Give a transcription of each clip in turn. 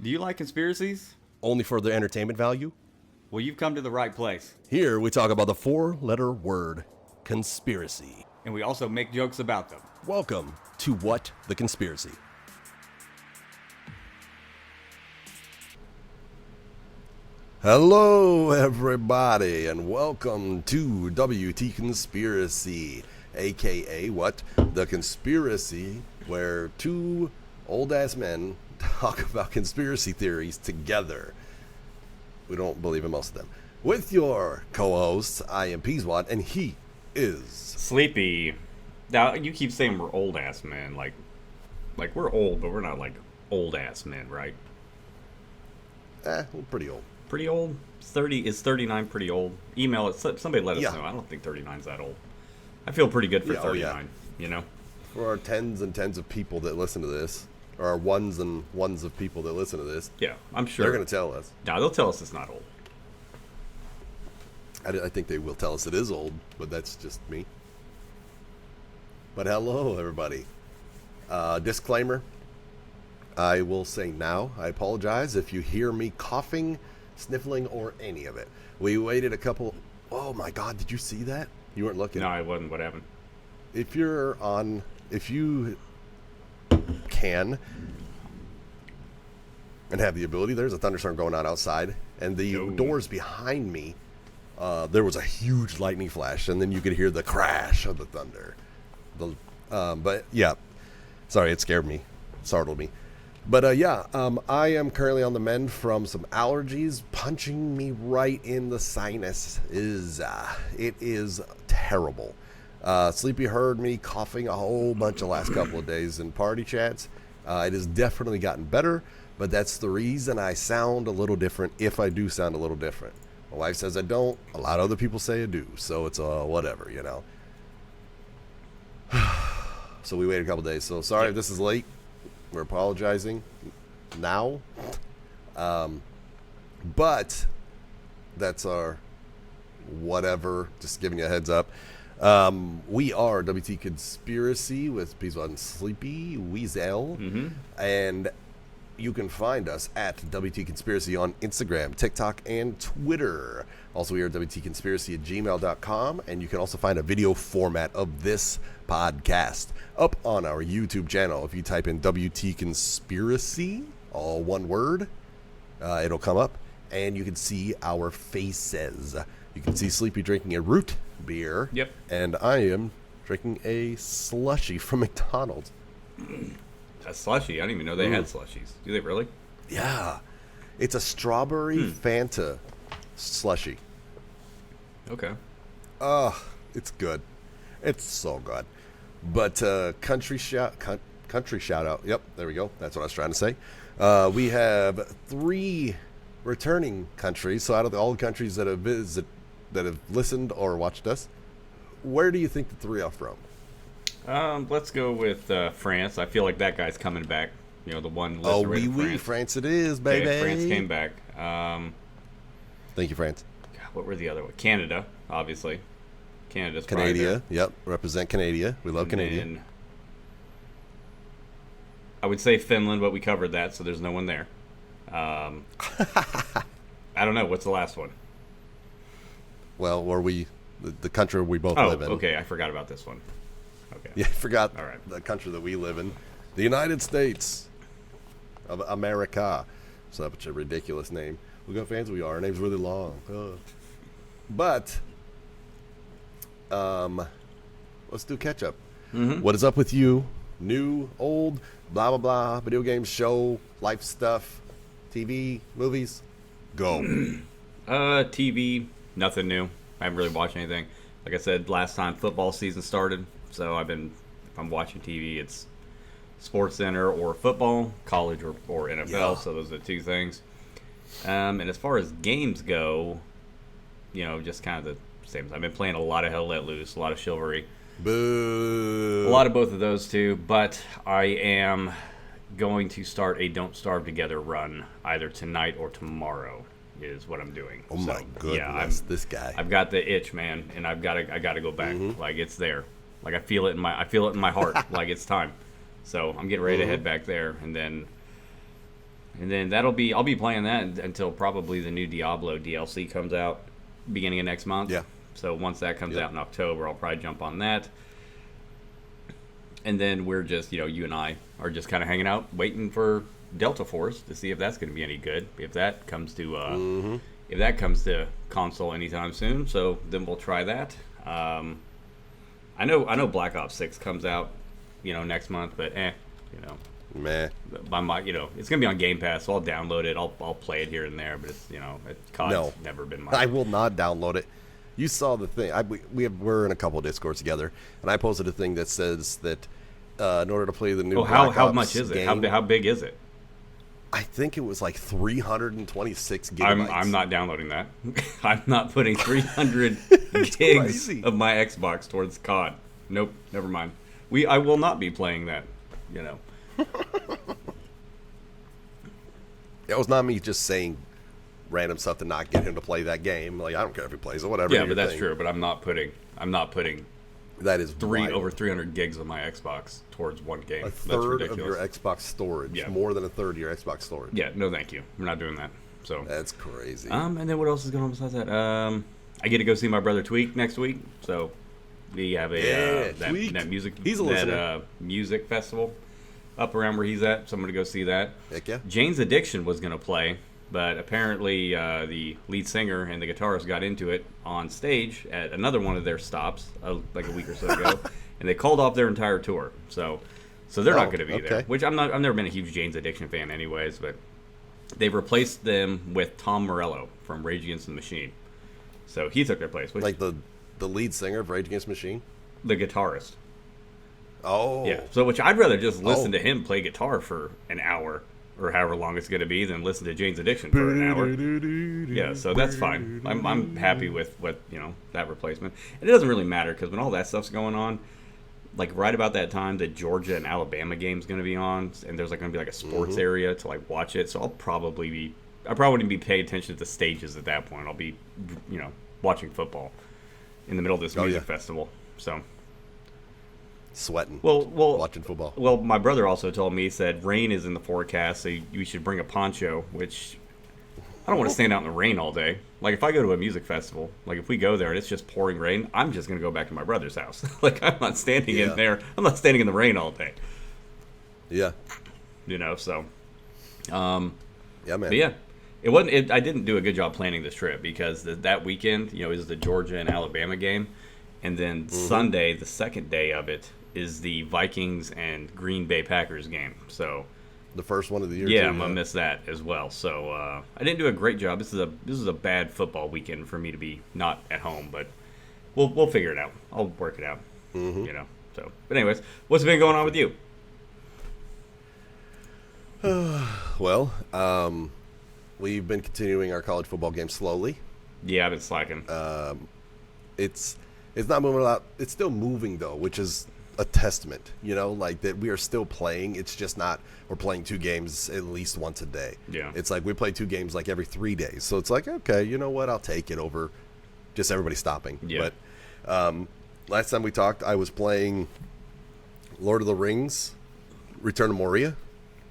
Do you like conspiracies? Only for their entertainment value? Well, you've come to the right place. Here we talk about the four-letter word, conspiracy. And we also make jokes about them. Welcome to What the Conspiracy. Hello, everybody, and welcome to WT Conspiracy, aka What the Conspiracy, where two old-ass men talk about conspiracy theories together. We don't believe in most of them. With your co-hosts, I am Peaswad, and he is Sleepy. Now, you keep saying we're old-ass men, like we're old, but we're not like old-ass men, right? we're pretty old. Pretty old? Is 39 pretty old? Email it. Somebody let us Yeah. know. I don't think 39's that old. I feel pretty good for 39, you know? For our tens and tens of people that listen to this, or our ones and ones of people that listen to this, Yeah, I'm sure. they're going to tell us. No, they'll tell us it's not old. I think they will tell us it is old, but that's just me. But hello, everybody. Disclaimer. I will say now, I apologize if you hear me coughing, sniffling, or any of it. We waited a couple... Oh my God, did you see that? You weren't looking. No, I wasn't. What happened? If you can and have the ability, there's a thunderstorm going on outside, and the doors behind me, there was a huge lightning flash, and then you could hear the crash of the thunder. But yeah, sorry, it scared me, startled me. But I am currently on the mend from some allergies punching me right in the sinus. It is terrible. Sleepy heard me coughing a whole bunch the last couple of days in party chats. It has definitely gotten better, but that's the reason I sound a little different, if I do sound a little different. My wife says I don't. A lot of other people say I do, so it's whatever, you know. So we waited a couple days. So sorry if this is late. We're apologizing now. But that's our whatever. Just giving you a heads up. We are WT Conspiracy with Peaswad and Sleepy, Weasel. Mm-hmm. And you can find us at WT Conspiracy on Instagram, TikTok, and Twitter. Also, we are WTConspiracy@gmail.com. And you can also find a video format of this podcast up on our YouTube channel. If you type in WT Conspiracy, all one word, it'll come up. And you can see our faces. You can see Sleepy drinking a root beer. Yep. And I am drinking a slushie from McDonald's. A slushy. I didn't even know they had slushies. Do they really? Yeah. It's a strawberry Fanta slushie. Okay. It's good. It's so good. But country shout out. Yep, there we go. That's what I was trying to say. We have 3 returning countries. So out of all the countries that have listened or watched us, where do you think the 3 are from? Let's go with France. I feel like that guy's coming back. You know, the one. Oh, France it is, baby. Okay, France came back. Thank you, France. What were the other ones? Canada, obviously. Canada's Canada. Yep, represent Canada. We love Canada. I would say Finland, but we covered that, so there's no one there. I don't know. What's the last one? Well, the country we both live in. Okay, I forgot about this one. Okay. Yeah, I forgot All right. the country that we live in. The United States of America. Such a ridiculous name. Look how fancy we are. Our name's really long. But, let's do catch up. Mm-hmm. What is up with you? New, old, blah, blah, blah, video games, show, life stuff, TV, movies? Go. TV, nothing new. I haven't really watched anything. Like I said, last time football season started, so if I'm watching TV, it's Sports Center or football, college or NFL, Yeah. so those are the 2 things. And as far as games go, you know, just kind of the same. I've been playing a lot of Hell Let Loose, a lot of Chivalry. Boo. A lot of both of those two, but I am going to start a Don't Starve Together run either tonight or tomorrow is what I'm doing. Oh my goodness, this guy. I've got the itch, man, and I got to go back. Like it's there. Like I feel it in my heart. Like it's time. So I'm getting ready to head back there, and then And then I'll be playing that until probably the new Diablo DLC comes out beginning of next month. Yeah. So once that comes Yep. out in October, I'll probably jump on that. And then we're just, you and I are just kind of hanging out, waiting for Delta Force to see if that's going to be any good. If that comes to console anytime soon, so then we'll try that. I know Black Ops 6 comes out, next month, but Meh. it's gonna be on Game Pass, so I'll download it. I'll play it here and there, but it's COD's No. never been my. I will not download it. You saw the thing. We're in a couple of Discords together, and I posted a thing that says that in order to play the new Black how Ops much is it? game, How big is it? I think it was like 326 gigabytes. I'm not downloading that. I'm not putting 300 gigs crazy. of my Xbox towards COD. Nope, never mind. I will not be playing that. It was not me just saying random stuff to not get him to play that game. Like, I don't care if he plays it, whatever. Yeah, do but your that's thing. true. But I'm not putting That is wild. over 300 gigs of my Xbox towards one game. A That's third of ridiculous. your Xbox storage. Yeah. More than a third of your Xbox storage. Yeah, no, thank you. We're not doing that. So. That's crazy. And then what else is going on besides that? I get to go see my brother Tweak next week. So we have Tweak. that music He's a listener. music festival up around where he's at. So I'm gonna go see that. Heck yeah. Jane's Addiction was gonna play, but apparently the lead singer and the guitarist got into it on stage at another one of their stops like a week or so ago, and they called off their entire tour. So they're not gonna be there. okay. Which I've never been a huge Jane's Addiction fan, anyways, but. They've replaced them with Tom Morello from Rage Against the Machine. So he took their place. Which, Like the lead singer of Rage Against the Machine? the guitarist. Oh. Yeah. So which I'd rather just listen Oh. to him play guitar for an hour or however long it's going to be than listen to Jane's Addiction for an hour. Yeah, so that's fine. I'm happy with what, that replacement. And it doesn't really matter because when all that stuff's going on, like right about that time, the Georgia and Alabama game's going to be on, and there's like going to be like a sports area to like watch it. So I probably wouldn't be paying attention to the stages at that point. I'll be, watching football in the middle of this music festival. So, Sweating. well, watching football. Well, my brother also told me, he said rain is in the forecast, so you should bring a poncho. Which I don't want to stand out in the rain all day. Like if I go to a music festival, like if we go there and it's just pouring rain, I'm just gonna go back to my brother's house. Like I'm not standing in there. I'm not standing in the rain all day. Yeah. So. Yeah, man. But yeah, it wasn't. I didn't do a good job planning this trip because that weekend, is the Georgia and Alabama game, and then Sunday, the second day of it, is the Vikings and Green Bay Packers game. So. The first one of the year. Yeah, too, I'm gonna miss that as well. So I didn't do a great job. This is a bad football weekend for me to be not at home, but we'll figure it out. I'll work it out. So, but anyways, what's been going on with you? Well, we've been continuing our college football game slowly. Yeah, I've been slacking. It's not moving a lot. It's still moving though, which is a testament, like that we are still playing. It's just not we're playing 2 games at least once a day. Yeah. It's like we play 2 games like every 3 days. So it's like, okay, you know what? I'll take it over just everybody stopping. Yeah. But last time we talked, I was playing Lord of the Rings, Return to Moria.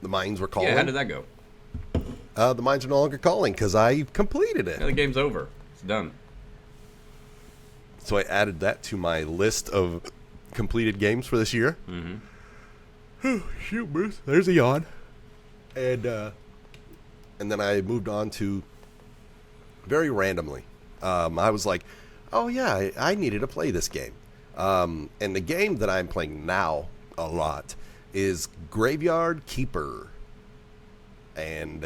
The mines were calling. Yeah, how did that go? The mines are no longer calling because I completed it. Yeah, the game's over. It's done. So I added that to my list of completed games for this year. Shoot, Bruce. There's a yawn. And then I moved on to very randomly. I was like, oh yeah, I needed to play this game. And the game that I'm playing now a lot is Graveyard Keeper. And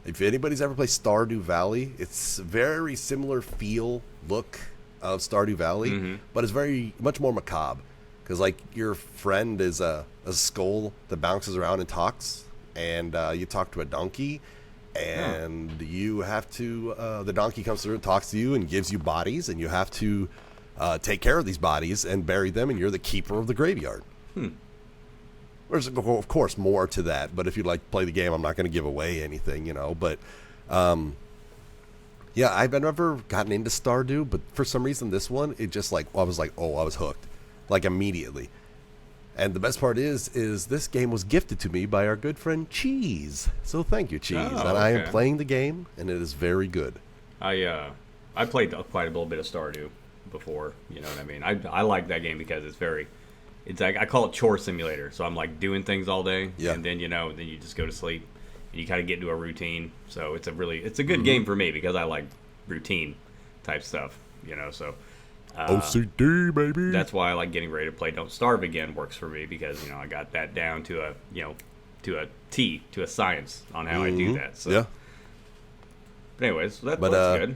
if anybody's ever played Stardew Valley, it's very similar feel, look of Stardew Valley, but it's very much more macabre because like your friend is a skull that bounces around and talks, and you talk to a donkey, and you have to the donkey comes through and talks to you and gives you bodies, and you have to take care of these bodies and bury them, and you're the keeper of the graveyard. There's of course more to that, but if you like play the game, I'm not going to give away anything, but yeah, I've never gotten into Stardew, but for some reason this one, it just like I was hooked, like immediately. And the best part is this game was gifted to me by our good friend Cheese. So thank you, Cheese. Oh, and I am okay. playing the game, and it is very good. I played quite a little bit of Stardew before. You know what I mean? I like that game because it's like I call it chore simulator. So I'm like doing things all day, Yeah. and then then you just go to sleep, and you kind of get into a routine. So it's a good game for me because I like routine type stuff. So. OCD, baby. That's why I like getting ready to play Don't Starve again. Works for me because I got that down to a T, to a science on how I do that. So. Yeah. But anyways, that's good.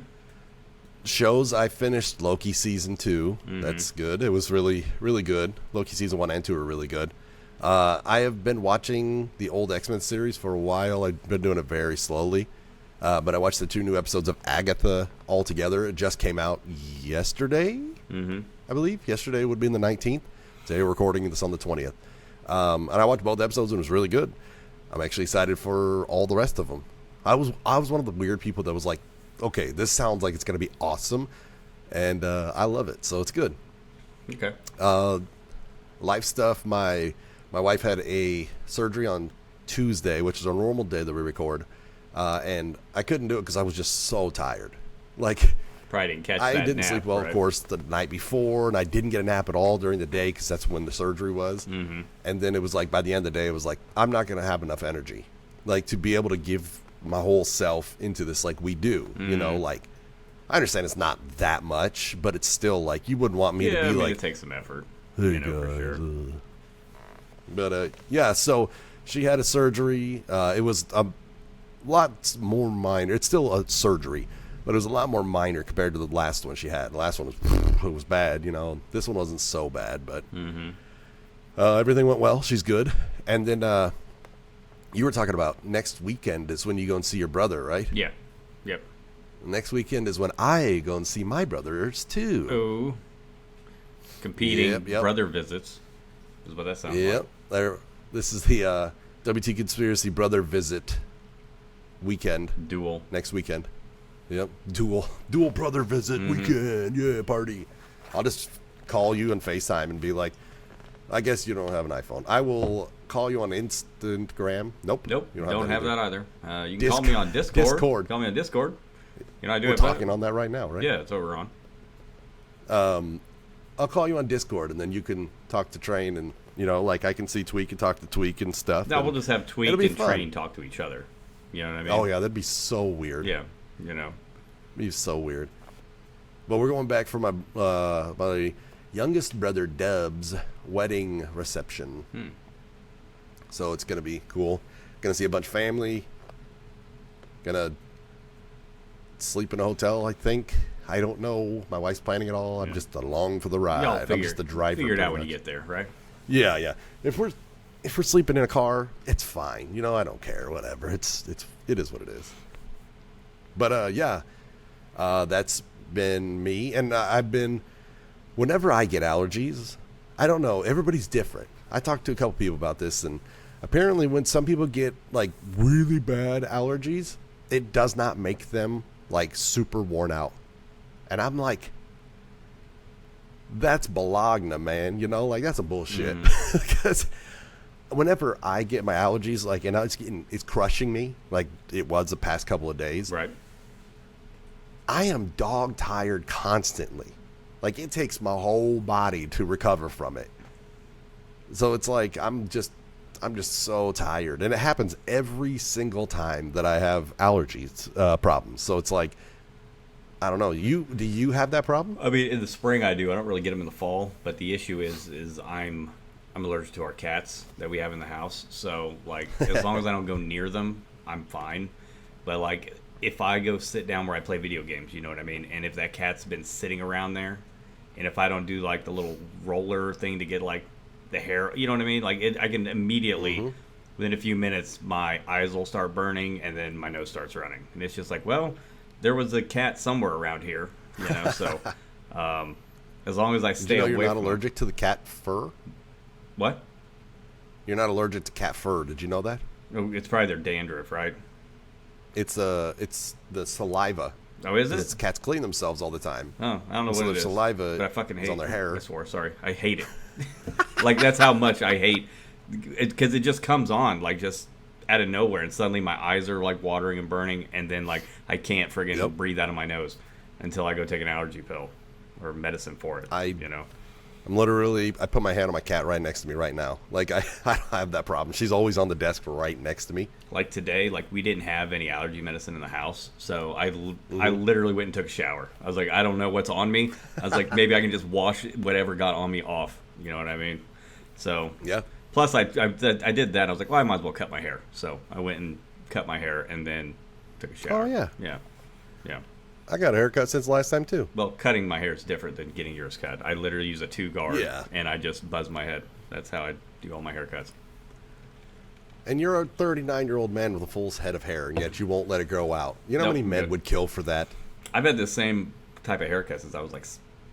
Shows, I finished Loki season 2. That's good. It was really, really good. Loki season 1 and 2 are really good. I have been watching the old X-Men series for a while. I've been doing it very slowly. But I watched the 2 new episodes of Agatha all together. It just came out yesterday, I believe. Yesterday would be in the 19th. Today we're recording this on the 20th. And I watched both episodes and it was really good. I'm actually excited for all the rest of them. I was one of the weird people that was like, okay, this sounds like it's going to be awesome. And I love it. So it's good. Okay. Life stuff. My wife had a surgery on Tuesday, which is a normal day that we record. And I couldn't do it because I was just so tired. Like, Probably didn't catch I that didn't nap, sleep well, right? of course, the night before, and I didn't get a nap at all during the day because that's when the surgery was. Mm-hmm. And then it was like, by the end of the day, it was like, I'm not going to have enough energy, like, to be able to give my whole self into this like we do. Like, I understand it's not that much, but it's still like, you wouldn't want me to be like, it takes some effort. hey For guys, sure. But yeah, so she had a surgery. It was lots more minor. It's still a surgery, but it was a lot more minor compared to the last one she had. The last one was bad. This one wasn't so bad, but everything went well. She's good. And then you were talking about next weekend is when you go and see your brother, right? Yeah. Yep. Next weekend is when I go and see my brothers too. Oh. Competing Yep. brother visits is what that sounds like. Yep. This is the WT Conspiracy Brother Visit weekend. Duel. Next weekend. Yep. Dual brother visit weekend. Yeah, party. I'll just call you on FaceTime and be like, I guess you don't have an iPhone. I will call you on Instagram. Nope. Nope. You Don't have either. that either. You can call me on Discord. Discord. Call me on Discord. I do We're it talking on that right now, right? Yeah, it's over on. I'll call you on Discord, and then you can talk to Train, and like I can see Tweak and talk to Tweak and stuff. No, and we'll just have Tweak it'll be and fun. Train talk to each other. You know what I mean? Oh yeah, that'd be so weird. Yeah. It'd be so weird. But we're going back for my youngest brother Dub's wedding reception. So it's gonna be cool. Gonna see a bunch of family. Gonna sleep in a hotel, I think. I don't know. My wife's planning it all. I'm just along for the ride. I'm just the driver. Figure it out when pretty you much. get there, right? Yeah. If we're sleeping in a car, it's fine. I don't care. Whatever. It is what it is. But yeah, that's been me, and I've been. Whenever I get allergies, I don't know. Everybody's different. I talked to a couple people about this, and apparently, when some people get like really bad allergies, it does not make them like super worn out. And I'm like, that's balagna, man. Like that's a bullshit. Because whenever I get my allergies, like, and it's crushing me, like it was the past couple of days. Right. I am dog tired constantly. Like it takes my whole body to recover from it. So it's like I'm just so tired, and it happens every single time that I have allergies problems. So it's like, I don't know. Do you have that problem? I mean, in the spring I do. I don't really get them in the fall, but the issue is I'm allergic to our cats that we have in the house. So like, as long as I don't go near them, I'm fine. But like, if I go sit down where I play video games, you know what I mean? And if that cat's been sitting around there, and if I don't do like the little roller thing to get like the hair, you know what I mean? Like I can immediately, within a few minutes, my eyes will start burning and then my nose starts running. And it's just like, well, there was a cat somewhere around here, so as long as I stay away you're not from allergic to the cat fur? What? You're not allergic to cat fur. Did you know that? Oh, it's probably their dandruff, right? It's the saliva. Oh, is it? It's cats clean themselves all the time. Oh, I don't know So what it their is. saliva but I fucking hate is on their hair. I swore, sorry. I hate it. Like, that's how much I hate it, because it just comes on like just out of nowhere, and suddenly my eyes are like watering and burning, and then like I can't friggin' breathe out of my nose until I go take an allergy pill or medicine for it. I'm literally, I put my hand on my cat right next to me right now. Like, I don't have that problem. She's always on the desk right next to me. Like today, like we didn't have any allergy medicine in the house, so I literally went and took a shower. I was like, I don't know what's on me. I was like, maybe I can just wash whatever got on me off. You know what I mean? So yeah. Plus, I did that. I was like, well, I might as well cut my hair. So I went and cut my hair and then took a shower. Oh yeah. Yeah. I got a haircut since last time too. Well, cutting my hair is different than getting yours cut. I literally use a 2-guard, Yeah. and I just buzz my head. That's how I do all my haircuts. And you're a 39-year-old man with a full head of hair, and yet you won't let it grow out. You know how many men would kill for that? I've had the same type of haircut since I was like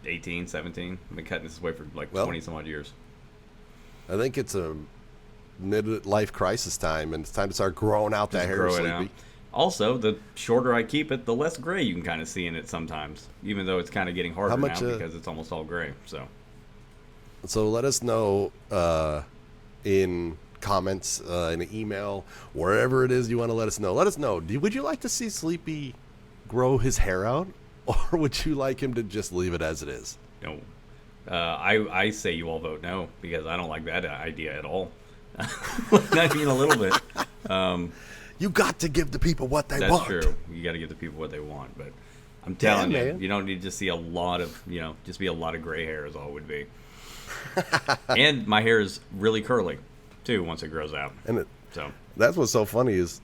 18, 17. I've been cutting this way for like 20 some odd years. I think it's a midlife crisis time, and it's time to start growing out that hair, Sleepy. Also, the shorter I keep it, the less gray you can kind of see in it sometimes, even though it's kind of getting harder now because it's almost all gray. So let us know in comments, in an email, wherever it is you want to let us know. Let us know. Would you like to see Sleepy grow his hair out, or would you like him to just leave it as it is? No. I say you all vote no, because I don't like that idea at all. Not even a little bit. You got to give the people what they That's want. true. You got to give the people what they want. But I'm telling you, you don't need to see a lot of, just be a lot of gray hair is all it would be. And my hair is really curly, too, once it grows out. And so that's what's so funny is,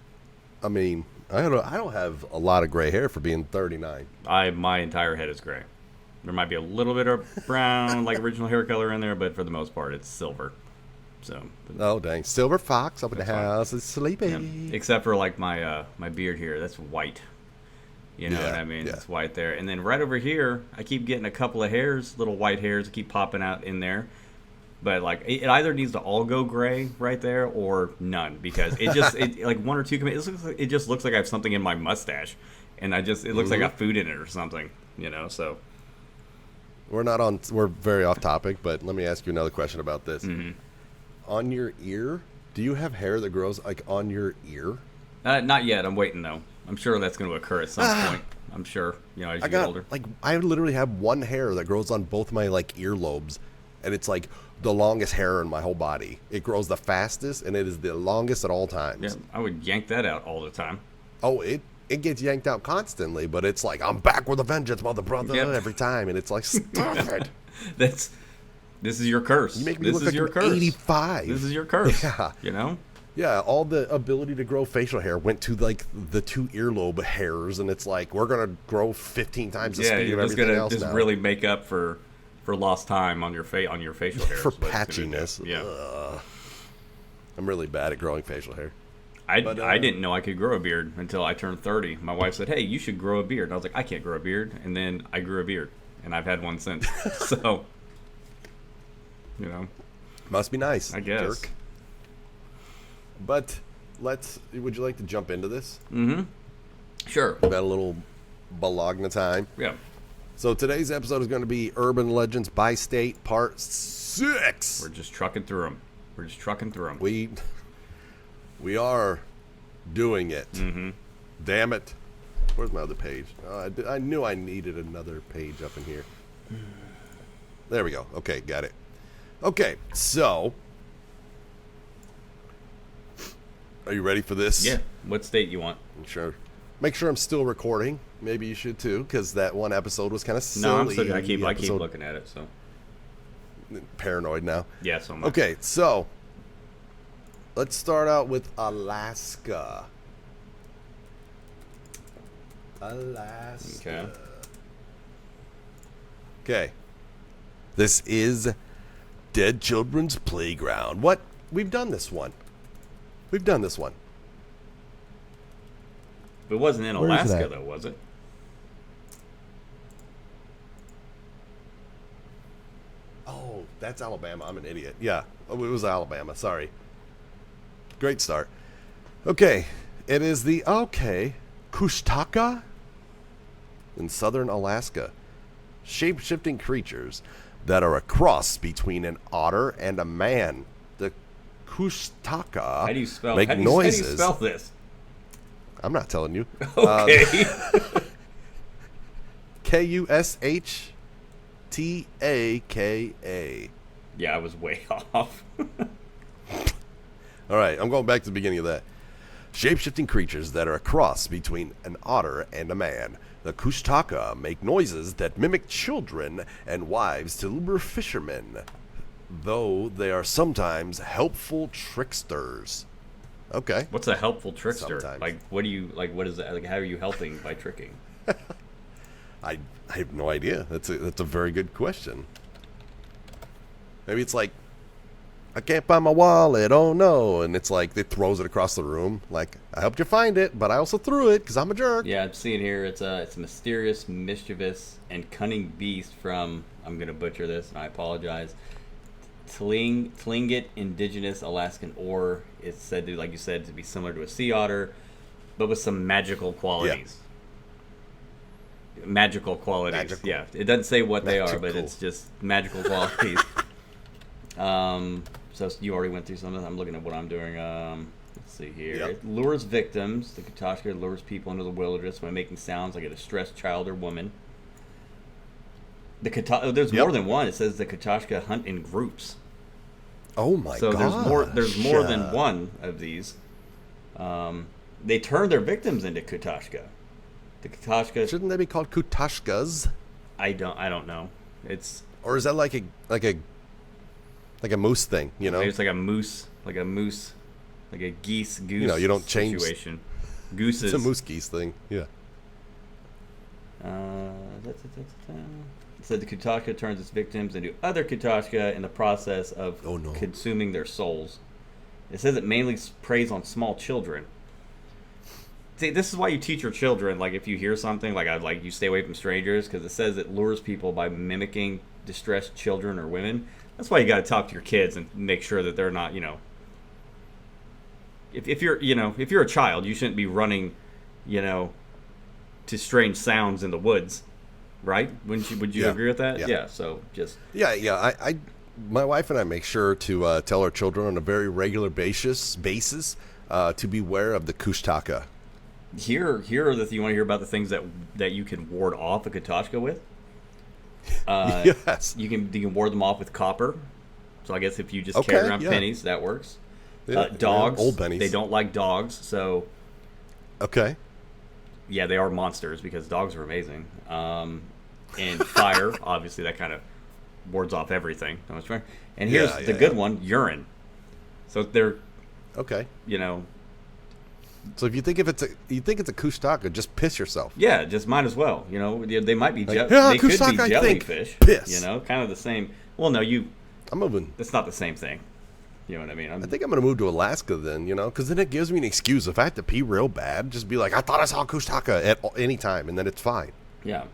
I mean, I don't have a lot of gray hair for being 39. My entire head is gray. There might be a little bit of brown, like original hair color in there, but for the most part, it's silver. So. Oh dang! Silver fox up in the house is sleepy. Yeah. Except for like my beard here, that's white. You know what I mean? Yeah. It's white there, and then right over here, I keep getting a couple of hairs, little white hairs, that keep popping out in there. But like, it either needs to all go gray right there, or none, because it just like one or two. It just looks like I have something in my mustache, and it looks like I got food in it or something. So. We're very off topic, but let me ask you another question about this. Mm-hmm. On your ear, do you have hair that grows like on your ear? Not yet. I'm waiting though. I'm sure that's going to occur at some point. I'm sure. As you get older. Like, I literally have one hair that grows on both my like earlobes, and it's like the longest hair in my whole body. It grows the fastest, and it is the longest at all times. Yeah, I would yank that out all the time. Oh, it gets yanked out constantly, but it's like, I'm back with a vengeance, mother brother, every time, and it's like, stop it. This is your curse. You make me look like I'm 85. This is your curse. Yeah. Yeah, all the ability to grow facial hair went to like the 2 earlobe hairs, and it's like, we're gonna grow 15 times the speed of everything else now. Just really make up for lost time on your facial hairs. For patchiness. Yeah. I'm really bad at growing facial hair. I didn't know I could grow a beard until I turned 30. My wife said, "Hey, you should grow a beard." And I was like, "I can't grow a beard." And then I grew a beard, and I've had one since. So. Must be nice, I guess. Jerk. But would you like to jump into this? Mm-hmm. Sure. We've had a little Bologna time. Yeah. So today's episode is going to be Urban Legends by State Part 6. We're just trucking through them. We are doing it. Mm-hmm. Damn it. Where's my other page? I knew I needed another page up in here. There we go. Okay, got it. Okay, so are you ready for this? Yeah. What state you want? Sure. Make sure I'm still recording. Maybe you should too, because that one episode was kind of silly. No, I'm still. I keep looking at it. So paranoid now. Yeah, so much. Okay, so let's start out with Alaska. Okay. This is Dead Children's Playground. What? We've done this one. It wasn't in Where is Alaska, that? though, was it? Oh, that's Alabama. I'm an idiot. Yeah, it was Alabama. Sorry. Great start. Okay, it is the Kushtaka in southern Alaska. Shape-shifting creatures that are a cross between an otter and a man. The Kushtaka How do you spell? make How do you noises. spell this? I'm not telling you. Okay. Kustataka. Yeah, I was way off. All right, I'm going back to the beginning of that. Shape-shifting creatures that are a cross between an otter and a man. The Kushtaka make noises that mimic children and wives to lure fishermen, though they are sometimes helpful tricksters. Okay. What's a helpful trickster? Sometimes. Like, what do you like? What is that? Like, how are you helping by tricking? I have no idea. That's a very good question. Maybe it's like, I can't find my wallet, oh no. And it's like, it throws it across the room. Like, I helped you find it, but I also threw it because I'm a jerk. Yeah, I'm seeing here. It's a mysterious, mischievous, and cunning beast from, I'm going to butcher this, and I apologize, Tlingit indigenous Alaskan ore. It's said to, like you said, to be similar to a sea otter, but with some magical qualities. Magical qualities. Magical. Yeah, it doesn't say what they are, but Magical. it's just magical qualities. So you already went through some of them. I'm looking at what I'm doing. Let's see here. Yep. It lures victims. The Katashka lures people into the wilderness by making sounds like a distressed child or woman. There's more than one. It says the Katashka hunt in groups. Oh my god. So there's more than one of these. They turn their victims into Katashka. The Katashka. Shouldn't they be called Kutashkas? I don't know. It's Or is that like a moose thing, you know? maybe it's like a moose, like a goose. You know, you don't change- situation. Gooses. It's a moose geese thing. Yeah. It said the Katashka turns its victims into other Katashka in the process of Oh, no. consuming their souls. It says it mainly preys on small children. See, this is why you teach your children, like, if you hear something, like you stay away from strangers, because it says it lures people by mimicking distressed children or women. That's why you got to talk to your kids and make sure that they're not, if you're a child, you shouldn't be running, to strange sounds in the woods, right? Would you Yeah. agree with that? Yeah. So just Yeah. My wife and I make sure to tell our children on a very regular basis to beware of the Kushtaka. here are the you want to hear about the things that you can ward off a Katashka with. Yes. You can ward them off with copper. So I guess if you just Okay, carry around yeah. pennies, that works. Yeah, Dogs, old pennies. they don't like dogs, so Okay. yeah, they are monsters because dogs are amazing. And fire, obviously, that kind of wards off everything. And here's Yeah, the yeah, good yeah. one: urine. So they're, Okay. yeah, So if you think it's a Kushtaka, just piss yourself. just might as well. They might be Like, they could Kushtaka, be I think. jellyfish. Piss. Kind of the same. Well, no, I'm moving. it's not the same thing. You know what I mean? I think I'm going to move to Alaska then, because then it gives me an excuse. If I have to pee real bad, just be like, I thought I saw Kushtaka at any time, and then it's fine. Yeah.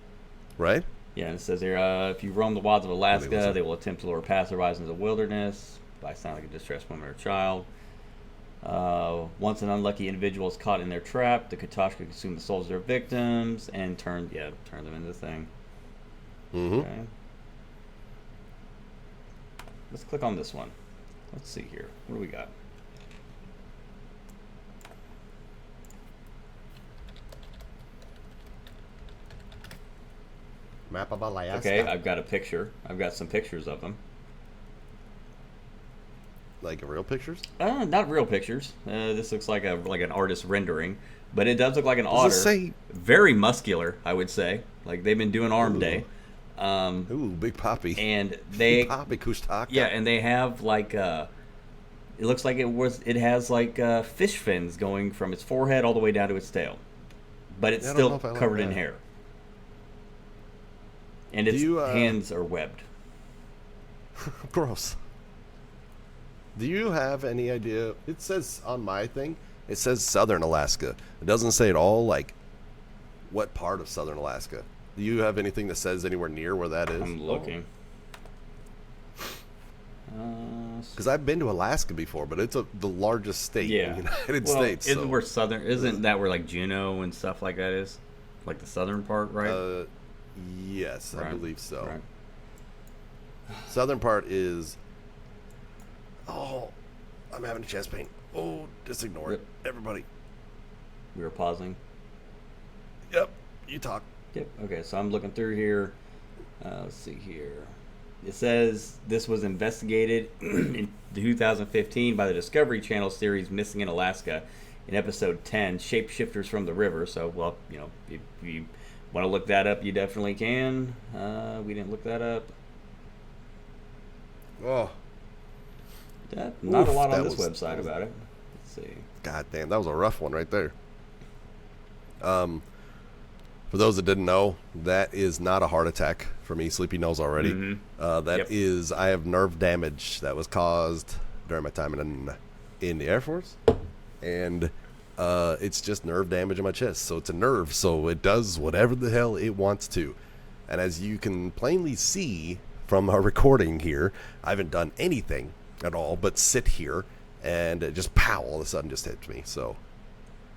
Right? Yeah, and it says here, if you roam the wilds of Alaska, listen. they will attempt to lure passersby into the wilderness by sounding like a distressed woman or child. Once an unlucky individual is caught in their trap, the Katashka consume the souls of their victims and turn them into the thing. Mm-hmm. Okay. Let's click on this one. Let's see here. What do we got? Map of Alaska. Okay, I've got a picture. I've got some pictures of them. Like real pictures? Not real pictures. This looks like an artist rendering, but it does look like an Does otter. it say? Very muscular, I would say. Like they've been doing arm Ooh. day. Ooh, Big Poppy. And they Big Poppy Kushtaka. yeah, and they have like it looks like it has like fish fins going from its forehead all the way down to its tail, but it's Yeah, I don't know still if I like covered in that. hair, and its you, hands are webbed. Gross. Do you have any idea? It says on my thing, it says Southern Alaska. It doesn't say at all, like, what part of Southern Alaska. Do you have anything that says anywhere near where that is? I'm looking. Because I've been to Alaska before, but it's the largest state Yeah. in the United Well, States. isn't so, where southern? Isn't that where like Juneau and stuff like that is? Like the southern part, right? yes, I Right. believe so. Right. Southern part is. Oh, I'm having chest pain. Oh, just ignore it, everybody. We were pausing. Yep, you talk. Yep. Okay, so I'm looking through here. Let's see here. It says this was investigated in 2015 by the Discovery Channel series Missing in Alaska in episode 10, Shapeshifters from the River. So, well, if you want to look that up, you definitely can. We didn't look that up. Oh, Not a lot on that this was- website about it. Let's see. God damn, that was a rough one right there. For those that didn't know, that is not a heart attack for me. Sleepy knows already. That Yep. is, I have nerve damage that was caused during my time in the Air Force, and it's just nerve damage in my chest. So it's a nerve, so it does whatever the hell it wants to. And as you can plainly see from our recording here, I haven't done anything at all but sit here, and it just pow, all of a sudden just hit me. So,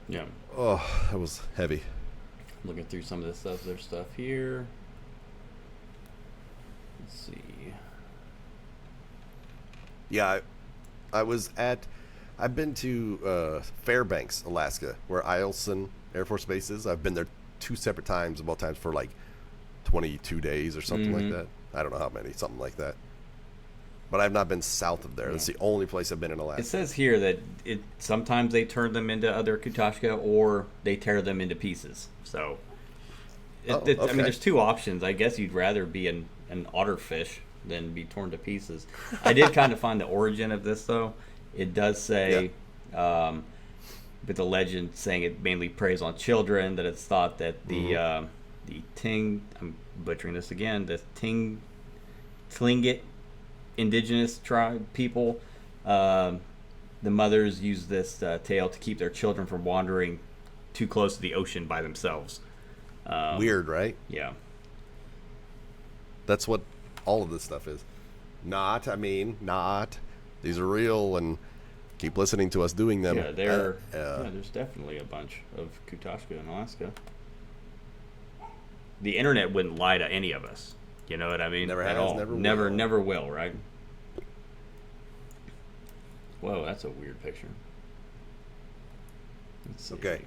Yeah. oh, that was heavy. Looking through some of this stuff. There's stuff here. Let's see. Yeah, I've been to Fairbanks, Alaska, where Eielson Air Force Base is. I've been there 2 separate times, both times for like 22 days or something like that. I don't know how many, something like that. But I've not been south of there. That's the only place I've been in Alaska. It says here that sometimes they turn them into other Kutashka or they tear them into pieces. So, I mean, okay. there's 2 options. I guess you'd rather be an otterfish than be torn to pieces. I did kind of find the origin of this, though. It does say, but the legend saying it mainly preys on children, that it's thought that the Ting, I'm butchering this again, the Tlingit indigenous tribe people, the mothers use this tale to keep their children from wandering too close to the ocean by themselves. Weird, right? Yeah. That's what all of this stuff is. Not. These are real, and keep listening to us doing them. Yeah, there's definitely a bunch of Kutashka in Alaska. The internet wouldn't lie to any of us. You know what I mean? Never At has, all. never will. Never will, right? Whoa, that's a weird picture. Let's see. Okay.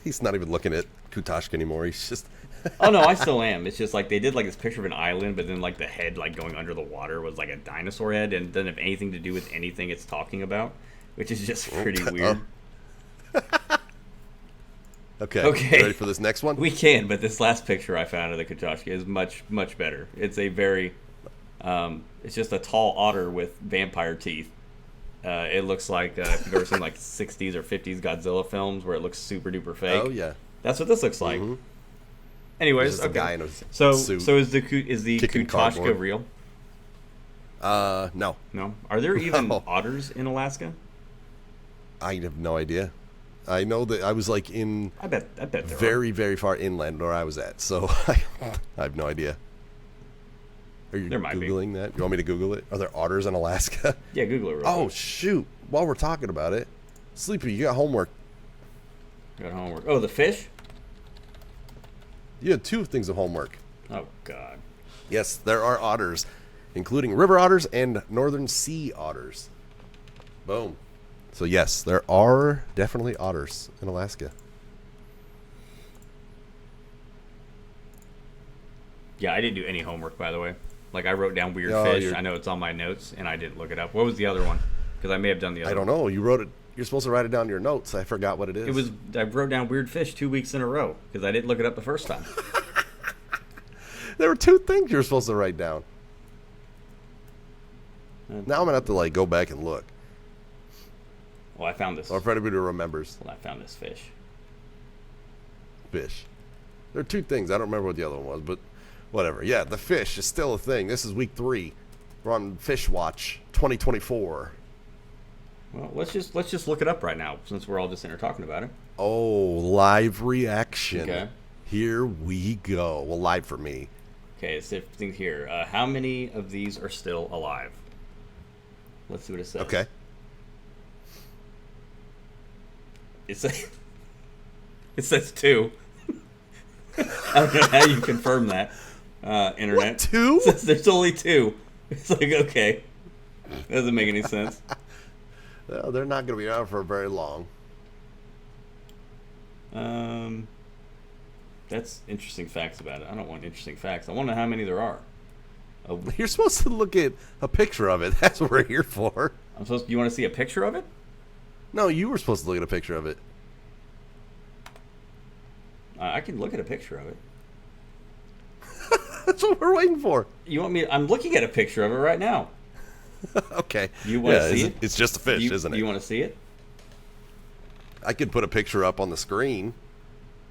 He's not even looking at Kutashka anymore. He's just. Oh no, I still am. It's just like they did like this picture of an island, but then like the head like going under the water was like a dinosaur head, and doesn't have anything to do with anything it's talking about, which is just pretty weird. Okay. Okay. Ready for this next one? We can, but this last picture I found of the Kutashka is much better. It's a very, it's just a tall otter with vampire teeth. It looks like if you've ever seen like 60s or 50s Godzilla films where it looks super duper fake. Oh yeah. That's what this looks like. Anyways, Just a okay. guy in a so suit is the kicking Kutashka cardboard. real? No. No. Are there even No. otters in Alaska? I have no idea. I know that I was like in I bet there are. very, very far inland where I was at, so I have no idea. Are you There might be. Googling that? You want me to Google it? Are there otters in Alaska? Yeah, Google it real Oh, quick. shoot. While we're talking about it, Sleepy, you got homework. Got homework. Oh, the fish? You had 2 things of homework. Oh, God. Yes, there are otters, including river otters and northern sea otters. Boom. So yes, there are definitely otters in Alaska. Yeah, I didn't do any homework, by the way. Like, I wrote down weird No, fish. you're- I know it's on my notes, and I didn't look it up. What was the other one? Because I may have done the other I don't one. know. You wrote it. You're supposed to write it down in your notes. I forgot what it is. I wrote down weird fish 2 weeks in a row because I didn't look it up the first time. There were 2 things you were supposed to write down. Now I'm gonna have to like go back and look. Well, I found this. Or if anybody remembers, Well, I found this fish. fish. There are 2 things. I don't remember what the other one was, but whatever. Yeah, the fish is still a thing. This is week 3. We're on Fish Watch 2024. Well, let's just look it up right now since we're all just in here talking about it. Oh, live reaction. Okay. Here we go. Well, live for me. Okay, so think here. How many of these are still alive? Let's see what it says. Okay. It says 2. I don't know how you confirm that. internet. What, 2? Says there's only 2. It's like, okay. Doesn't make any sense. Well, they're not going to be around for very long. That's interesting facts about it. I don't want interesting facts. I want to know how many there are. You're supposed to look at a picture of it. That's what we're here for. You want to see a picture of it? No, you were supposed to look at a picture of it. I can look at a picture of it. That's what we're waiting for. You want me? I'm looking at a picture of it right now. Okay. You want to see it? It's just a fish, isn't it? You want to see it? I could put a picture up on the screen.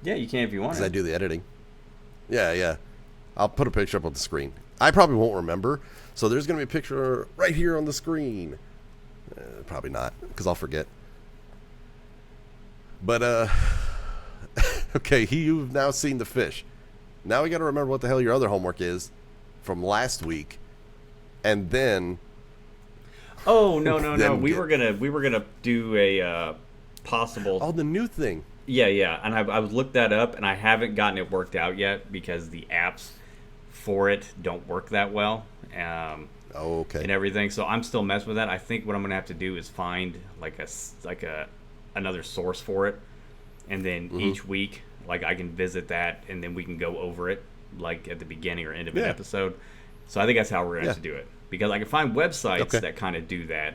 Yeah, you can if you want. Because I do the editing. Yeah. I'll put a picture up on the screen. I probably won't remember. So there's going to be a picture right here on the screen. Probably not, because I'll forget. But, okay, you've now seen the fish. Now we got to remember what the hell your other homework is from last week. And then... Oh, no. We were gonna do a possible... Oh, the new thing. Yeah. And I've looked that up, and I haven't gotten it worked out yet because the apps for it don't work that well. Okay. And everything. So I'm still messing with that. I think what I'm gonna have to do is find another source for it, and then each week, like, I can visit that, and then we can go over it, like at the beginning or end of an episode. So I think that's how we're gonna have to do it, because I can find websites that kind of do that.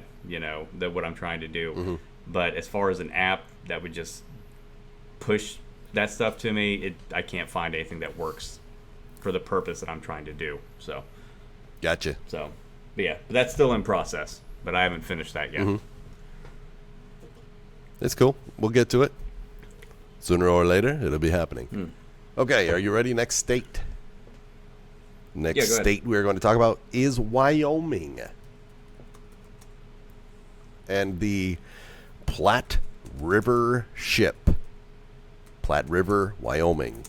That what I'm trying to do. But as far as an app that would just push that stuff to me, I can't find anything that works for the purpose that I'm trying to do. So. Gotcha. So. But yeah, that's still in process, but I haven't finished that yet. It's cool. We'll get to it. Sooner or later, it'll be happening. Okay, are you ready? Next state. Next state we're going to talk about is Wyoming. And the Platte River Ship. Platte River, Wyoming.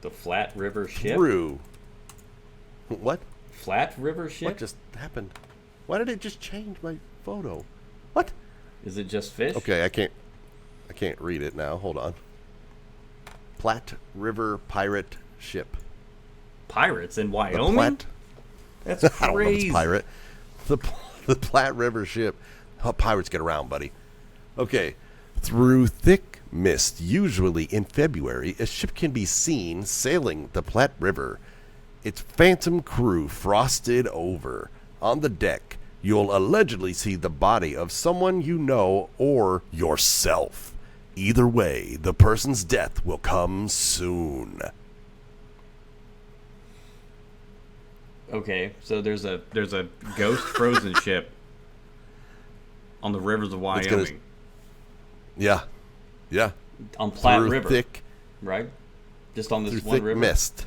The Flat River Ship? Through. What? Flat River Ship? What just happened? Why did it just change my photo? What? Is it just fish? Okay, I can't read it now. Hold on. Platte River Pirate Ship. Pirates in Wyoming? That's crazy. I don't know if it's pirate. The Platte River Ship. How pirates get around, buddy. Okay. Through thick mist, usually in February, a ship can be seen sailing the Platte River. Its phantom crew frosted over. On the deck, you'll allegedly see the body of someone you know or yourself. Either way, the person's death will come soon. Okay, so there's a ghost frozen ship on the rivers of Wyoming. Yeah. On Platte Through River. Thick, right? Just on this through one thick river. mist.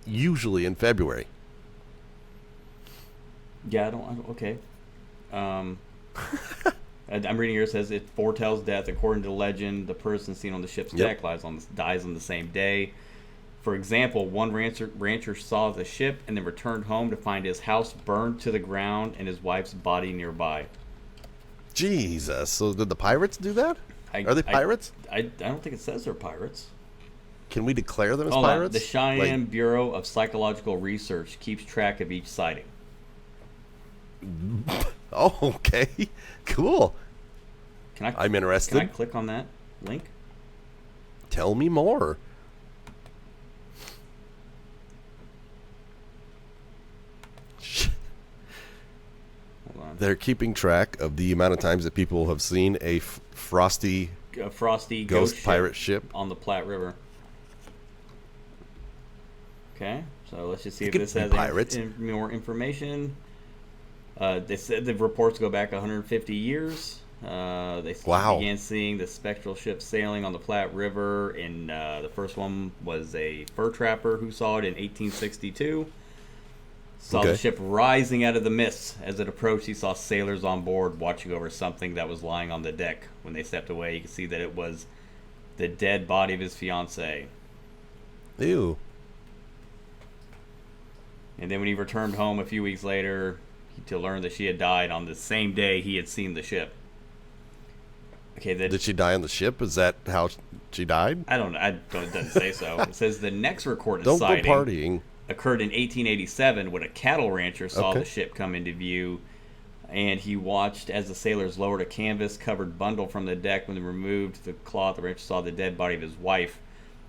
Usually in February. Yeah, I don't okay. I'm reading here. It says it foretells death. According to legend, the person seen on the ship's deck dies on the same day. For example, one rancher saw the ship and then returned home to find his house burned to the ground and his wife's body nearby. Jesus. So did the pirates do that? Are they pirates? I don't think it says they're pirates. Can we declare them as Hold on. pirates? The Cheyenne Bureau of Psychological Research keeps track of each sighting. Oh, okay. Cool. I'm interested. Can I click on that link? Tell me more. Hold on. They're keeping track of the amount of times that people have seen a frosty ghost pirate ship on the Platte River. Okay, so let's just see if this has more information. They said the reports go back 150 years. They began seeing the spectral ship sailing on the Platte River, and the first one was a fur trapper who saw it in 1862. Saw the ship rising out of the mist. As it approached, he saw sailors on board watching over something that was lying on the deck. When they stepped away, you could see that it was the dead body of his fiancée. Ew. And then when he returned home a few weeks later to learn that she had died on the same day he had seen the ship. Okay, did she die on the ship? Is that how she died? I don't know. It doesn't say so. It says the next recorded don't sighting. go partying. occurred in 1887 when a cattle rancher saw Okay. the ship come into view, and he watched as the sailors lowered a canvas-covered bundle from the deck. When they removed the cloth, the rancher saw the dead body of his wife.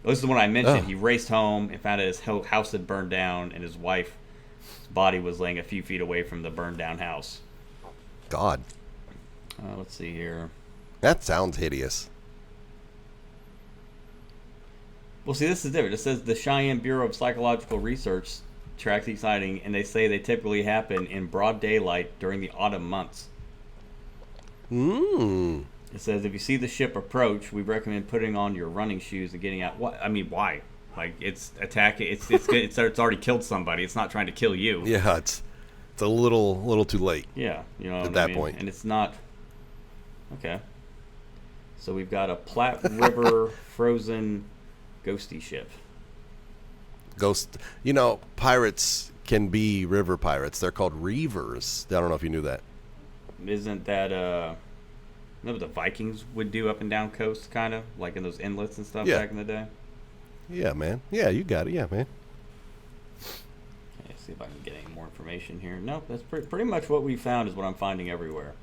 This is the one I mentioned. Oh. He raced home and found out his house had burned down, and his wife's body was laying a few feet away from the burned-down house. God, Let's see here. that sounds hideous. Well, see, this is different. It says the Cheyenne Bureau of Psychological Research tracks each sighting, and they say they typically happen in broad daylight during the autumn months. Mmm. It says if you see the ship approach, we recommend putting on your running shoes and getting out. What? I mean, why? Like, it's attacking. It's already killed somebody. It's not trying to kill you. Yeah, it's a little too late. Yeah, you know At what that I mean? point. And it's not. Okay. So we've got a Platte River frozen ghosty ship. Ghost. Pirates can be river pirates. They're called reavers. I don't know if you knew that. Isn't that what the Vikings would do up and down coast, kind of like in those inlets and stuff Yeah. back in the day? Yeah, man. Yeah, you got it. Yeah, man. Okay, see if I can get any more information here. Nope, that's pretty much what we found is what I'm finding everywhere.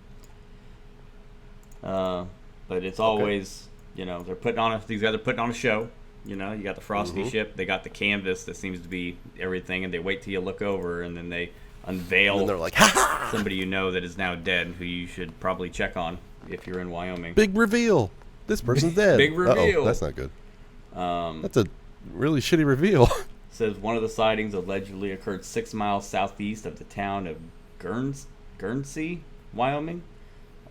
But it's always, they're putting on these guys are putting on a show. You got the frosty ship, they got the canvas that seems to be everything, and they wait till you look over, and then they unveil And they're like, ha ha! somebody that is now dead, who you should probably check on if you're in Wyoming. Big reveal. This person's dead. Big reveal. Uh-oh, that's not good. That's a really shitty reveal. Says one of the sightings allegedly occurred 6 miles southeast of the town of Guernsey, Wyoming.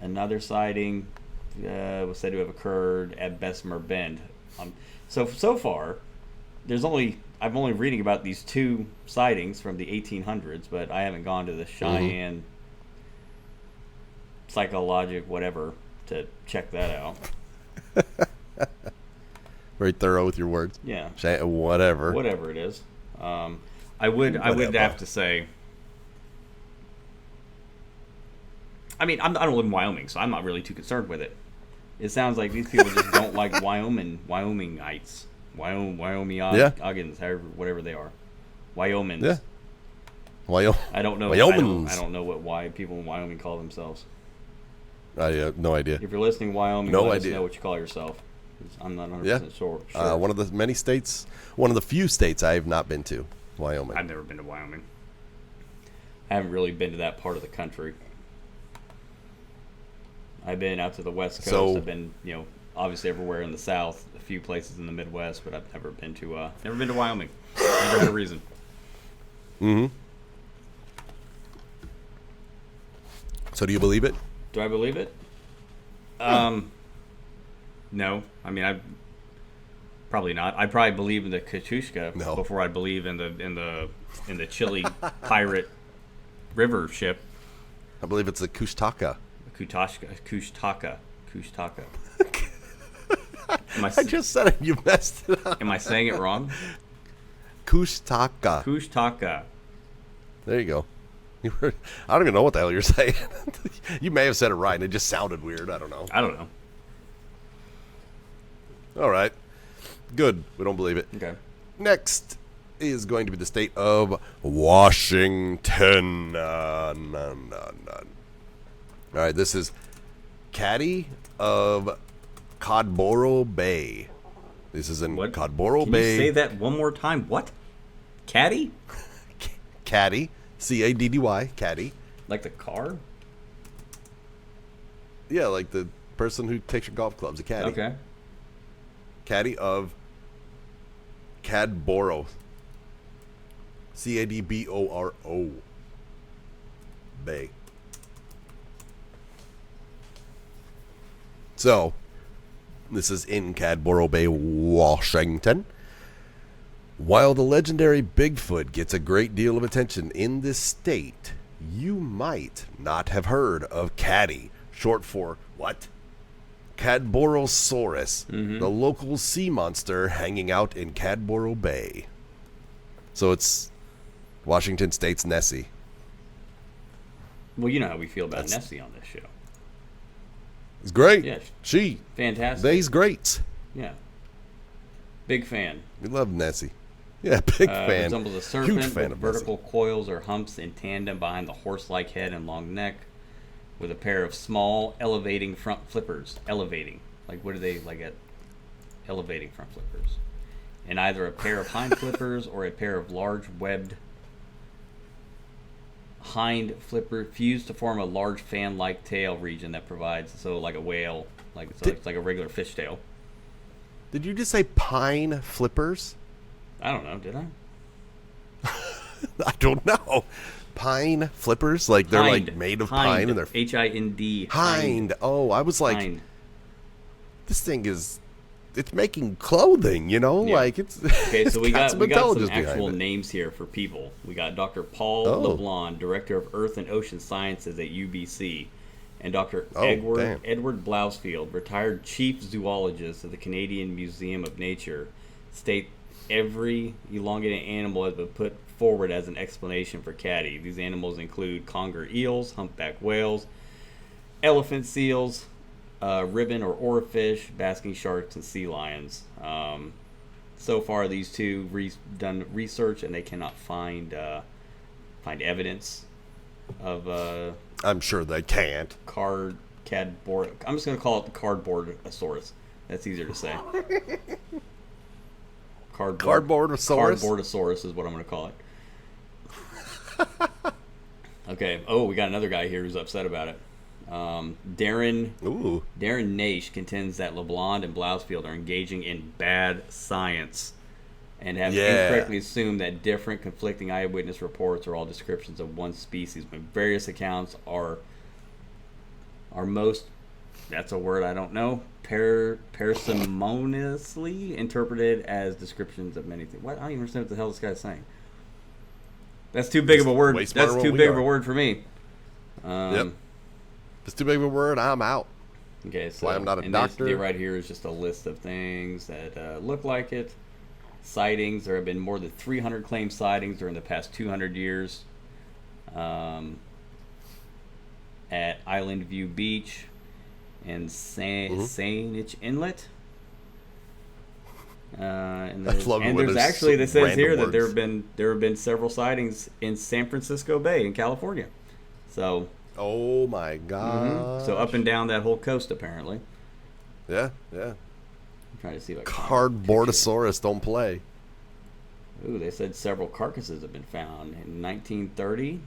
Another sighting was said to have occurred at Bessemer Bend. So far, I'm only reading about these 2 sightings from the 1800s, but I haven't gone to the Cheyenne psychologic whatever to check that out. Very thorough with your words. Yeah. Whatever. Whatever it is. I would have to say. I mean, I don't live in Wyoming, so I'm not really too concerned with it. It sounds like these people just don't like Wyomingites, Wyomingians, however, whatever they are, Wyomings. Yeah. I don't know. Wyomings. I don't know why people in Wyoming call themselves. I have no idea. If you're listening, Wyoming, No let idea. us know what you call yourself. 'Cause I'm not 100% Yeah. sure. One of the many states, one of the few states I have not been to, Wyoming. I've never been to Wyoming. I haven't really been to that part of the country. I've been out to the West Coast. So- I've been, obviously everywhere in the South, a few places in the Midwest, but I've never been to Wyoming. Never had a reason. Mm-hmm. So do you believe it? Do I believe it? No. I mean, I probably not. I probably believe in the Katushka No. before I believe in the Chile pirate river ship. I believe it's the Kushtaka. Kushtaka. I just said it. You messed it up. Am I saying it wrong? Kushtaka. Kushtaka. There you go. I don't even know what the hell you're saying. You may have said it right, and it just sounded weird. I don't know. I don't know. All right. Good. We don't believe it. Okay. Next is going to be the state of Washington. All right, this is Caddy of Codboro Bay. This is in What? Codboro Can Bay. you say that one more time? What? Caddy? Caddy, Caddy, Caddy. Like the car? Yeah, like the person who takes your golf clubs, a caddy. Okay. Caddy of Cadboro. Cadboro Bay. So, this is in Cadboro Bay, Washington. While the legendary Bigfoot gets a great deal of attention in this state, you might not have heard of Caddy, short for what? Cadborosaurus, the local sea monster hanging out in Cadboro Bay. So it's Washington State's Nessie. Well, you know how we feel about Nessie on this show. It's great. Yeah. She. Fantastic. They's great. Yeah. Big fan. We love Nessie. Yeah, big fan. Resembles a serpent Huge fan with of vertical coils or humps in tandem behind the horse-like head and long neck, with a pair of small elevating front flippers. Elevating, like what are they like at? Elevating front flippers, and either a pair of hind flippers or a pair of large webbed hind flipper fused to form a large fan-like tail region that provides like a whale, it's like a regular fish tail. Did you just say pine flippers? I don't know, did I? I don't know. Pine flippers? Like they're Hind. like made of Hind. pine and they're Hind. hind. Oh, I was like, Hind. this thing it's making clothing, you know? Yeah. Like it's Okay, it's so we got some intelligence behind actual it. names here for people. We got Dr. Paul Oh. LeBlanc, Director of Earth and Ocean Sciences at UBC, and Dr. Oh, damn. Edward Blousfield, retired Chief Zoologist of the Canadian Museum of Nature, state every elongated animal has been put forward as an explanation for caddy. These animals include conger eels, humpback whales, elephant seals, ribbon or oarfish, basking sharks, and sea lions. So far, these two done research and they cannot find evidence of I'm sure they can't. cardboard. I'm just going to call it the cardboardosaurus. That's easier to say. Cardboardosaurus? Cardboardosaurus is what I'm going to call it. Okay. Oh, we got another guy here who's upset about it. Darren Naish contends that LeBlanc and Blousfield are engaging in bad science and have incorrectly assumed that different conflicting eyewitness reports are all descriptions of one species when various accounts are most, that's a word I don't know, parsimoniously interpreted as descriptions of many things. What? I don't even understand what the hell this guy's saying. That's too big of a word. That's too big of a word for me. Yep. If it's too big of a word, I'm out. Okay, so why I'm not a doctor. This right here is just a list of things that look like it. Sightings. There have been more than 300 claimed sightings during the past 200 years at Island View Beach and Saanich Inlet. And there's actually, this says here that there have been several sightings in San Francisco Bay in California. So. Oh my God! So up and down that whole coast, apparently. Yeah. I'm trying to see if I can Cardboardosaurus don't play. Ooh, they said several carcasses have been found. In 1930,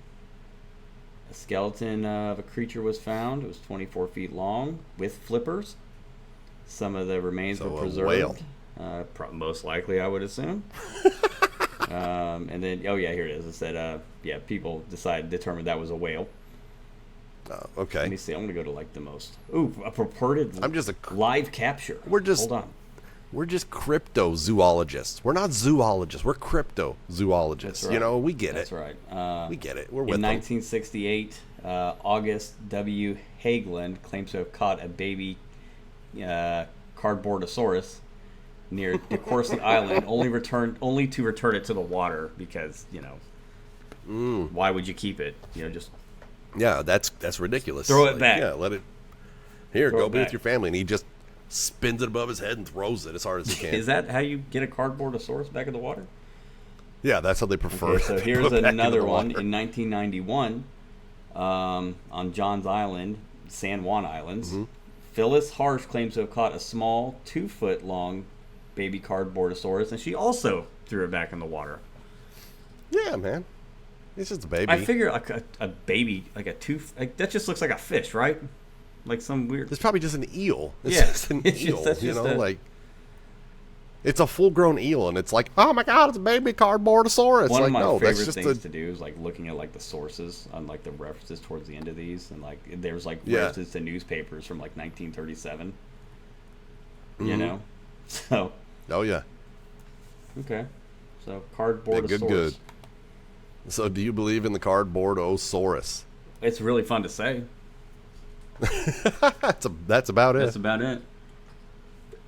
a skeleton of a creature was found. It was 24 feet long with flippers. Some of the remains were preserved. Whale. Most likely, I would assume. And then, here it is. It said, people determined that was a whale. Okay. Let me see. I'm going to go to like the most. Ooh, a purported live capture. Hold on. We're just cryptozoologists. We're not zoologists. We're cryptozoologists. Right. You know, we get That's it. That's right. We get it. We're with In them. 1968, August W. Hageland claims to have caught a baby Cardboardosaurus near DeCourcy Island, only to return it to the water because, why would you keep it? Just yeah, that's ridiculous. Throw it back. Yeah, let it. Here, go be with your family, and he just spins it above his head and throws it as hard as he can. Is that how you get a Cardboardosaurus back in the water? Yeah, that's how they prefer. Okay, so here's another one in 1991 on Johns Island, San Juan Islands. Mm-hmm. Phyllis Harsh claims to have caught a small 2-foot-long baby Cardboardosaurus, and she also threw it back in the water. Yeah, man. It's just a baby. I figure like a baby, that just looks like a fish, right? Like some weird. It's probably just an eel. It's yeah, just an eel. It's a full-grown eel, and it's like, oh my God, it's a baby Cardboardosaurus. One of my favorite just things to do is like looking at like the sources on like the references towards the end of these, and like there's like references to newspapers from like 1937. Mm-hmm. You know, so. Oh yeah. Okay, so Cardboardosaurus. Good. So, do you believe in the Cardboardosaurus? It's really fun to say. That's about it. That's about it.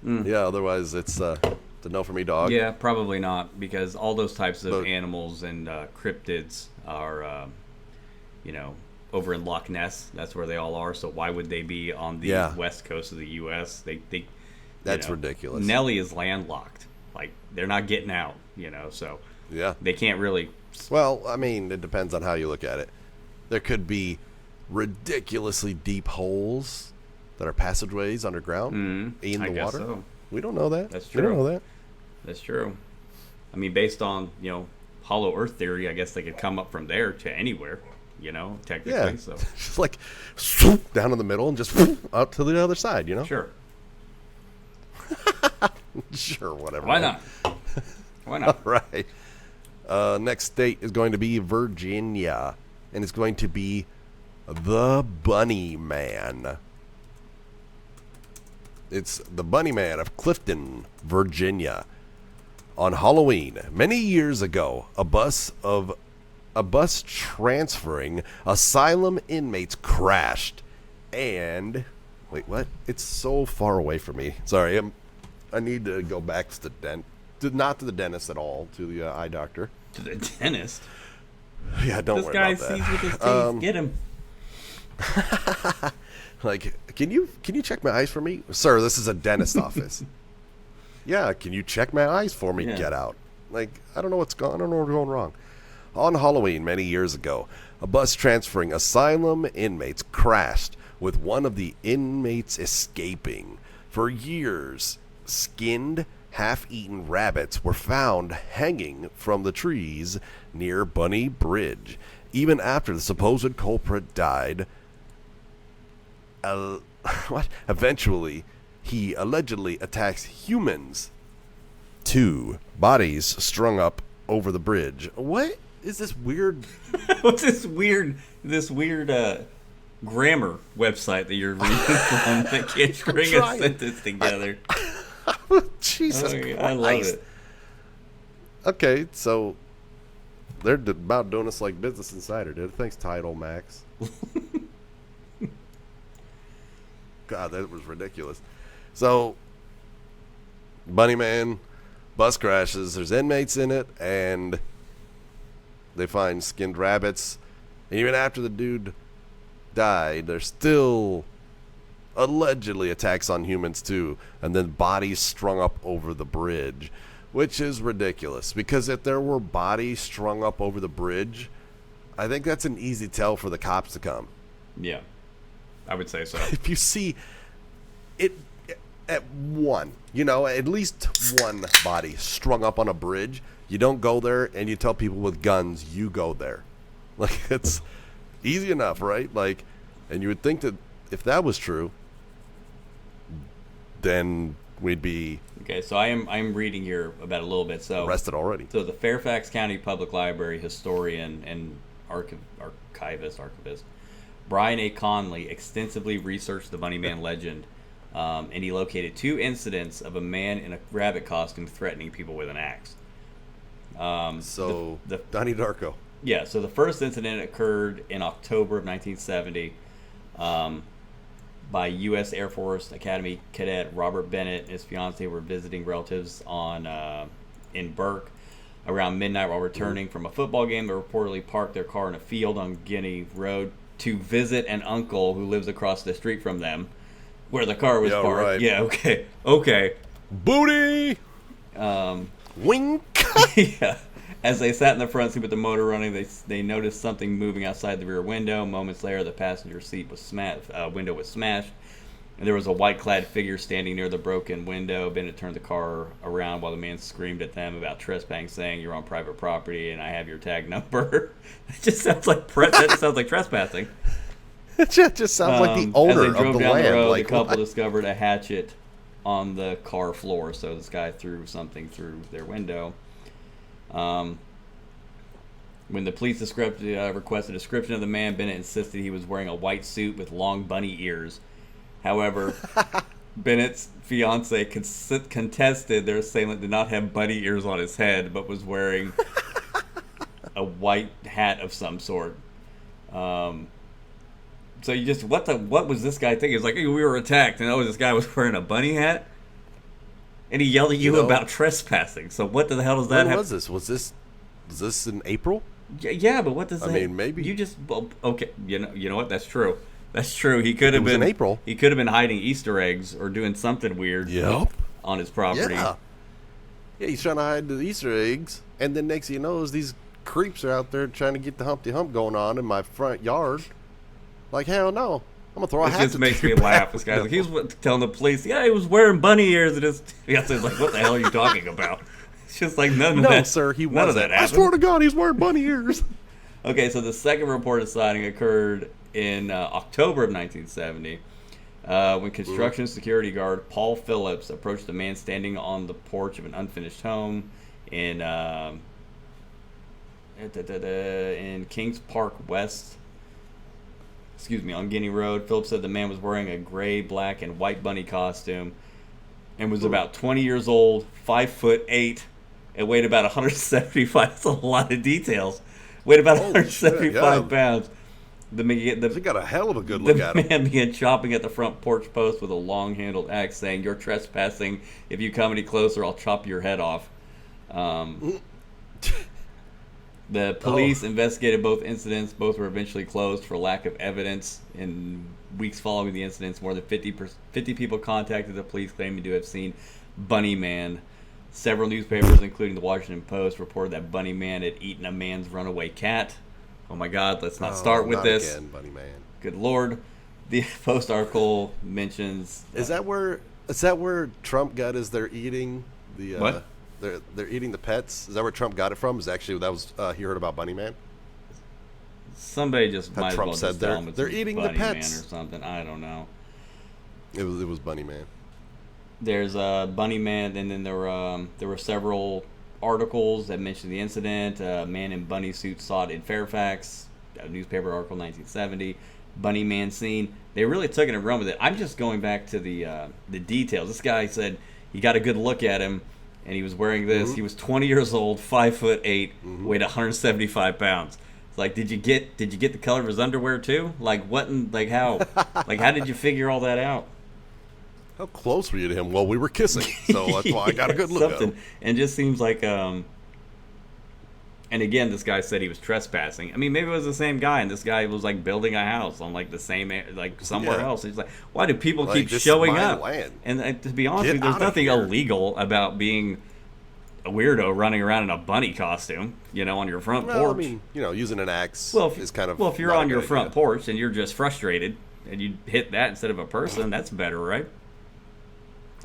Mm. Yeah, otherwise it's a no for me, dog. Yeah, probably not, because all those types of animals and cryptids are, over in Loch Ness. That's where they all are. So why would they be on the west coast of the U.S.? That's ridiculous. Nelly is landlocked. Like, they're not getting out, so Yeah. they can't really. Well, I mean, it depends on how you look at it. There could be ridiculously deep holes that are passageways underground in I the guess water. so. We don't know that. That's We don't true. know that. That's true. I mean, based on, hollow earth theory, I guess they could come up from there to anywhere, technically. Yeah. So Just like swoop down in the middle and just swoop out to the other side, Sure. Sure, whatever. Why not? Why not? Right. Next state is going to be Virginia, and it's going to be the Bunny Man. It's the Bunny Man of Clifton, Virginia. On Halloween, many years ago, a bus transferring asylum inmates crashed, and wait, what? It's so far away from me. Sorry, I need to go back to not to the dentist at all, to the eye doctor. To the dentist? Yeah, don't This worry guy about that. sees with his teeth. Get him. Like, can you check my eyes for me, sir? This is a dentist office. Yeah, can you check my eyes for me? Yeah. Get out. Like, I don't know what's going wrong. On Halloween many years ago, a bus transferring asylum inmates crashed, with one of the inmates escaping. For years, skinned, half-eaten rabbits were found hanging from the trees near Bunny Bridge. Even after the supposed culprit died, eventually, he allegedly attacks humans. 2 bodies strung up over the bridge. What is this weird? What's this weird grammar website that you're reading from that can't string a trying. sentence together? Jesus Oh, Christ. I love it. Okay, so they're about doing us like Business Insider did. Thanks, Tidal Max. God, that was ridiculous. So, Bunny Man, bus crashes. There's inmates in it, and they find skinned rabbits. And even after the dude died, there's still allegedly attacks on humans too, and then bodies strung up over the bridge, which is ridiculous. Because if there were bodies strung up over the bridge, I think that's an easy tell for the cops to come. Yeah, I would say so. If you see it at at least one body strung up on a bridge, you don't go there and you tell people with guns, you go there. Like, it's easy enough, right? Like, and you would think that if that was true, then we'd be Okay, so I'm reading here about a little bit. So arrested already. So the Fairfax County Public Library historian and archivist Brian A. Conley extensively researched the Bunny Man legend, and he located 2 incidents of a man in a rabbit costume threatening people with an axe. So, the Donnie Darko. Yeah, so the first incident occurred in October of 1970 by U.S. Air Force Academy cadet Robert Bennett and his fiancée were visiting relatives in Burke. Around midnight while returning from a football game, they reportedly parked their car in a field on Guinea Road to visit an uncle who lives across the street from them, where the car was parked. Right. Yeah, okay. Booty! Wink! Yeah. As they sat in the front seat with the motor running, they noticed something moving outside the rear window. Moments later, the passenger seat was window was smashed, and there was a white-clad figure standing near the broken window. Bennett turned the car around while the man screamed at them about trespassing, saying, "You're on private property, and I have your tag number." It just sounds like trespassing. It just sounds like the owner As they of drove the down land. the road, Like, the couple what? discovered a hatchet on the car floor. So this guy threw something through their window. When the police requested a description of the man, Bennett insisted he was wearing a white suit with long bunny ears. However, Bennett's fiance contested their assailant did not have bunny ears on his head, but was wearing a white hat of some sort. So you just what was this guy thinking? It's like, hey, we were attacked, and this guy was wearing a bunny hat, and he yelled at you about trespassing. So what the hell does that When have? was this? Was this in April? Yeah, but what does that? I mean, maybe you just okay. You know what? That's true. That's true. He could have was been in April. He could have been hiding Easter eggs or doing something weird. Yep. On his property. Yeah. Yeah, he's trying to hide the Easter eggs, and then next thing you know, is these creeps are out there trying to get the Humpty Hump going on in my front yard. Like, hell no. I'm going to throw a It hat just at makes the me dude. laugh. This guy's like, he was telling the police, yeah, he was wearing bunny ears. And his fiance's like, what the hell are you talking about? It's just like none of No, that. sir, he none wasn't. of that I happened. swear to God, he's wearing bunny ears. Okay, so the second reported sighting occurred in October of 1970 when construction security guard Paul Phillips approached a man standing on the porch of an unfinished home in Kings Park West. On Guinea Road. Phillips said the man was wearing a gray, black, and white bunny costume and was about 20 years old, 5'8", and weighed about 175. That's a lot of details. Weighed about Holy 175 shit, yeah. pounds. He got a hell of a good The look at him. man began chopping at the front porch post with a long-handled axe, saying, "You're trespassing. If you come any closer, I'll chop your head off." The police investigated both incidents. Both were eventually closed for lack of evidence. In weeks following the incidents, more than 50 people contacted the police claiming to have seen Bunny Man. Several newspapers, including the Washington Post, reported that Bunny Man had eaten a man's runaway cat. Oh my God, let's not start with not this. Again, Bunny Man. Good Lord. The Post article mentions... Is that where Trump got his they're eating the What? They're eating the pets? Is that where Trump got it from? Is actually that was he heard about Bunny Man? Somebody just How might Trump as said well just tell they're- him it's they're eating the Bunny pets. Man or something. I don't know. It was Bunny Man. There's Bunny Man, and then there were several articles that mentioned the incident. Man in bunny suit sought in Fairfax, a newspaper article, 1970. Bunny Man seen. They really took it and run with it. I'm just going back to the details. This guy said he got a good look at him, and he was wearing this. He was 20 years old, 5'8", weighed 175 pounds. It's like, did you get the color of his underwear too? Like what? How? Like how did you figure all that out? How close were you to him? Well, we were kissing, so that's why I got a good look at him. And it just seems like, and again, this guy said he was trespassing. I mean, maybe it was the same guy, and this guy was like building a house on like the same, like somewhere else. He's like, why do people Like, keep this is showing my up? land. And to be honest Get with you, there's outta nothing here. illegal about being a weirdo running around in a bunny costume, on your front Well, porch. I mean, using an axe is kind of if you're not a on your good front idea. porch and you're just frustrated and you hit that instead of a person, that's better, right?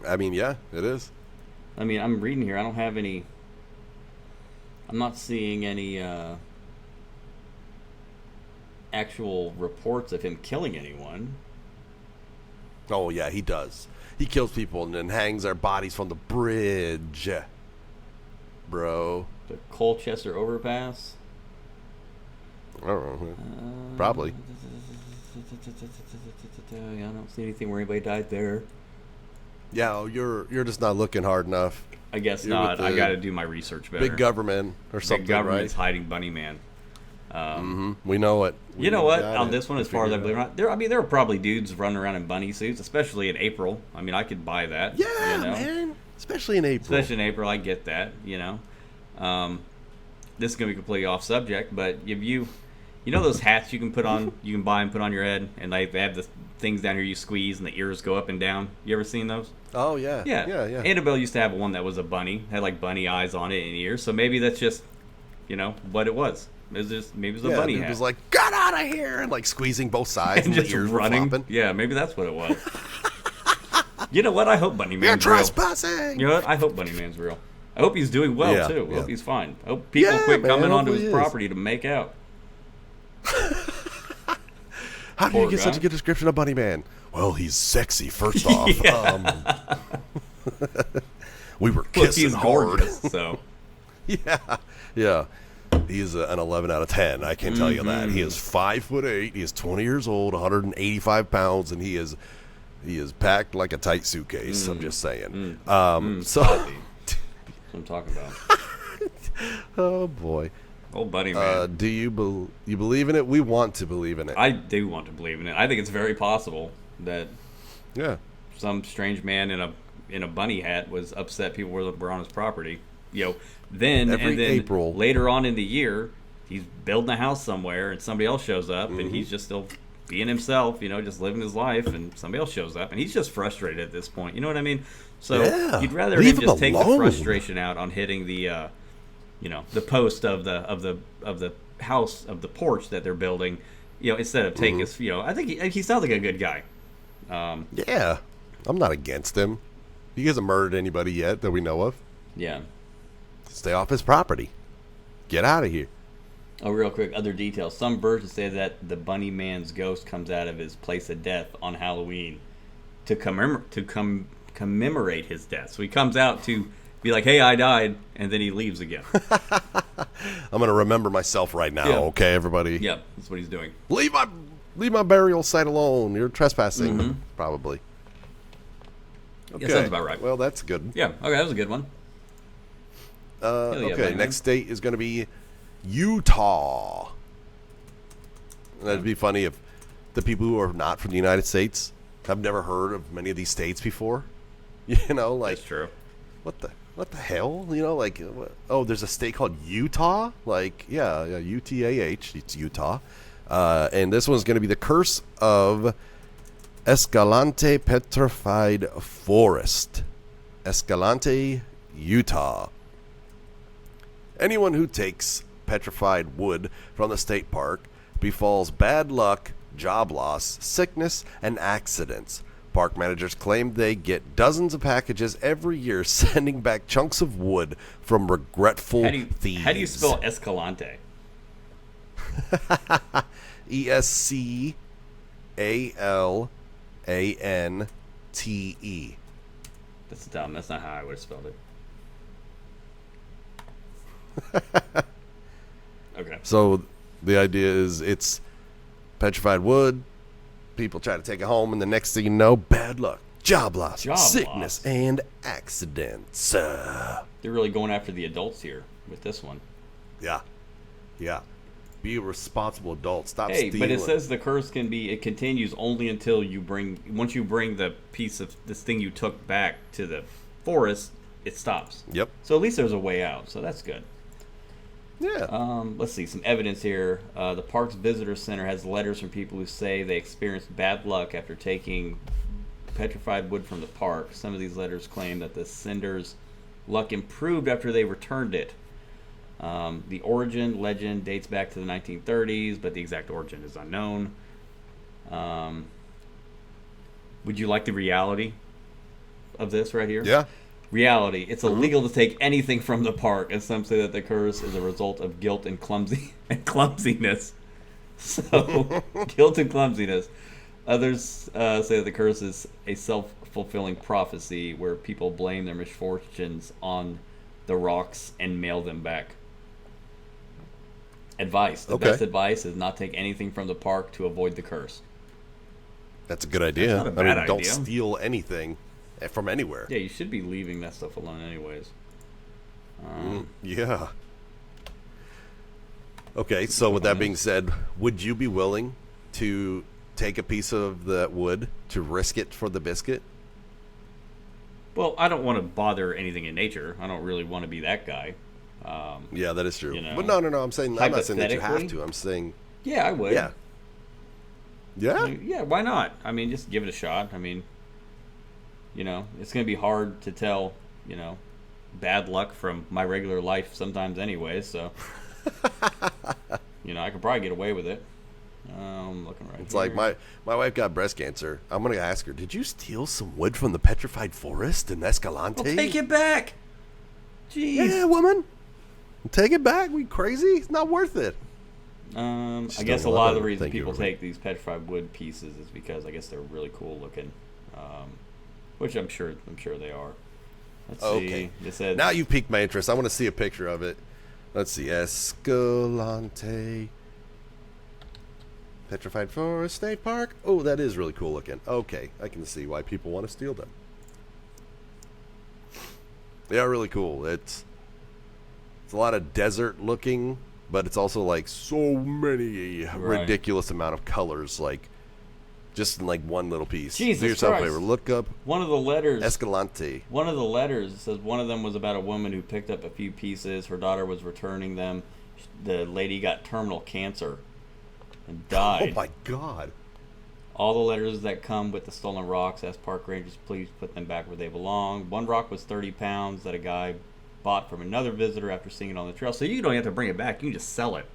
I mean, yeah, it is. I mean, I'm reading here. I don't have any. I'm not seeing any actual reports of him killing anyone. Oh yeah, he does. He kills people and then hangs their bodies from the bridge, bro. The Colchester overpass. I don't know. Probably. Yeah, I don't see anything where anybody died there. Yeah, oh, you're just not looking hard enough. I guess You're not. with I the got to do my research better. Big government or something, Big government's right? hiding Bunny Man. We know it. You know what? got On it. this one, as far as I believe it or not, there are probably dudes running around in bunny suits, especially in April. I mean, I could buy that. Yeah, man. Especially in April. Especially in April, I get that. This is gonna be completely off subject, but if you know those hats you can put on, you can buy and put on your head, and they have the things down here you squeeze and the ears go up and down. You ever seen those? Oh yeah. Yeah. Yeah. Annabelle used to have one that was a bunny, had like bunny eyes on it and ears. So maybe that's just, what it was. It was just maybe it was a bunny dude hat. was like, "Get out of here!" and like squeezing both sides and, and just the ears running. flopping. Yeah, maybe that's what it was. You know what? I hope Bunny You're Man's real. trespassing. You know what? I hope Bunny Man's real. I hope he's doing well too. I Yeah. hope he's fine. I hope people Yeah, quit man, coming onto hopefully his he is. property to make out. How do Poor you get such guy. a good description of Bunny Man? Well, he's sexy. First off, we were Look, kissing he's hard. gorgeous. So Yeah. He's an 11 out of 10. I can tell you that. He is 5'8". He is 20 years old, 185 pounds, and he is packed like a tight suitcase. I'm just saying. So, that's what I'm talking about. oh boy. Old Bunny Man. Do you believe in it? We want to believe in it. I do want to believe in it. I think it's very possible that Yeah. some strange man in a bunny hat was upset people were on his property. Then Every April. later on in the year, he's building a house somewhere and somebody else shows up and he's just still being himself, just living his life, and somebody else shows up and he's just frustrated at this point. You know what I mean? So Yeah. you'd rather Leave him him just take the alone. frustration out on hitting the, the post of the house of the porch that they're building, instead of take his, I think he sounds like a good guy. Yeah. I'm not against him. He hasn't murdered anybody yet that we know of. Yeah. Stay off his property. Get out of here. Oh, real quick, other details. Some versions say that the Bunny Man's ghost comes out of his place of death on Halloween to commemorate his death. So he comes out to be like, "Hey, I died," and then he leaves again. I'm going to remember myself right now, Yeah. okay, everybody? Yep, that's what he's doing. Leave my burial site alone. You're trespassing, probably. Okay. Yeah, sounds about right. Well, that's good. Yeah, okay, that was a good one. Hell yeah, Okay, Bunny Man. next state is going to be Utah. And that'd be funny if the people who are not from the United States have never heard of many of these states before. Like That's true. what the hell? There's a state called Utah. UTAH. It's Utah. And this one's going to be the curse of Escalante Petrified Forest. Escalante, Utah. Anyone who takes petrified wood from the state park befalls bad luck, job loss, sickness, and accidents. Park managers claim they get dozens of packages every year sending back chunks of wood from regretful thieves. How do you spell Escalante? Escalante. That's dumb. That's not how I would have spelled it. Okay. So the idea is it's petrified wood. People try to take it home, and the next thing you know, bad luck, job loss, sickness, and accidents. They're really going after the adults here with this one. Yeah. Be a responsible adult. Stop Hey, stealing. but it says the curse it continues only until once you bring the piece of this thing you took back to the forest, it stops. Yep. So at least there's a way out, so that's good. Yeah. Let's see, some evidence here. The park's visitor center has letters from people who say they experienced bad luck after taking petrified wood from the park. Some of these letters claim that the sender's luck improved after they returned it. The origin legend dates back to the 1930s, but the exact origin is unknown. Would you like the reality of this right here? Yeah. Reality. It's illegal to take anything from the park, and some say that the curse is a result of guilt and clumsiness. So, guilt and clumsiness. Others say that the curse is a self-fulfilling prophecy where people blame their misfortunes on the rocks and mail them back. Advice. The best advice is not take anything from the park to avoid the curse. That's a good idea. That's not a bad don't idea. steal anything from anywhere. Yeah, you should be leaving that stuff alone anyways. Yeah. Okay, so with that being said, would you be willing to take a piece of that wood to risk it for the biscuit? Well, I don't want to bother anything in nature. I don't really want to be that guy. Yeah, that is true. You know, but no. I'm not saying that you have to. I'm saying, Yeah, I would. yeah. Yeah? Yeah, why not? I mean, just give it a shot. I mean, it's going to be hard to tell, bad luck from my regular life sometimes anyway, so, I could probably get away with it. I'm looking right It's here. like my wife got breast cancer. I'm going to ask her, did you steal some wood from the petrified forest in Escalante? Well, take it back! Jeez. Yeah, woman. Take it back. We crazy? It's not worth it. I Still guess a love lot of it. the reason Thank you, people everybody. take these petrified wood pieces is because I guess they're really cool looking, which I'm sure they are. Let's Okay. see. It said, Now you piqued my interest. I want to see a picture of it. Let's see. Escalante. Petrified Forest State Park. Oh, that is really cool looking. Okay. I can see why people want to steal them. They are really cool. It's a lot of desert looking, but it's also like so many ridiculous amount of colors, like just in like one little piece. Jesus Do yourself a Christ. favor. Look up one of the letters. Escalante. One of the letters says one of them was about a woman who picked up a few pieces. Her daughter was returning them. The lady got terminal cancer and died. Oh my God. All the letters that come with the stolen rocks, ask park rangers please put them back where they belong. One rock was 30 pounds that a guy bought from another visitor after seeing it on the trail. So you don't have to bring it back. You can just sell it.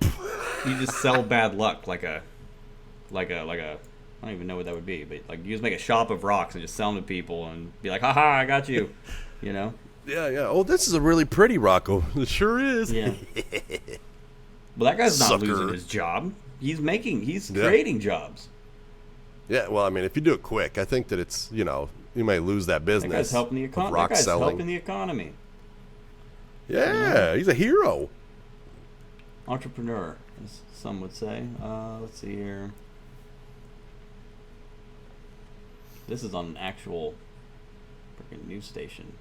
You just sell bad luck like a I don't even know what that would be, but like you just make a shop of rocks and just sell them to people and be like, haha, I got you. You know? Yeah, yeah. Oh, this is a really pretty rock. Oh, it sure is. Yeah. Well, that guy's not Sucker. losing his job. He's creating jobs. Yeah, well, I mean, if you do it quick, I think that it's, you may lose that business. That guy's helping the of economy. rock That guy's selling. helping the economy. Yeah, he's a hero. Entrepreneur, as some would say. Let's see here. This is on an actual freaking news station.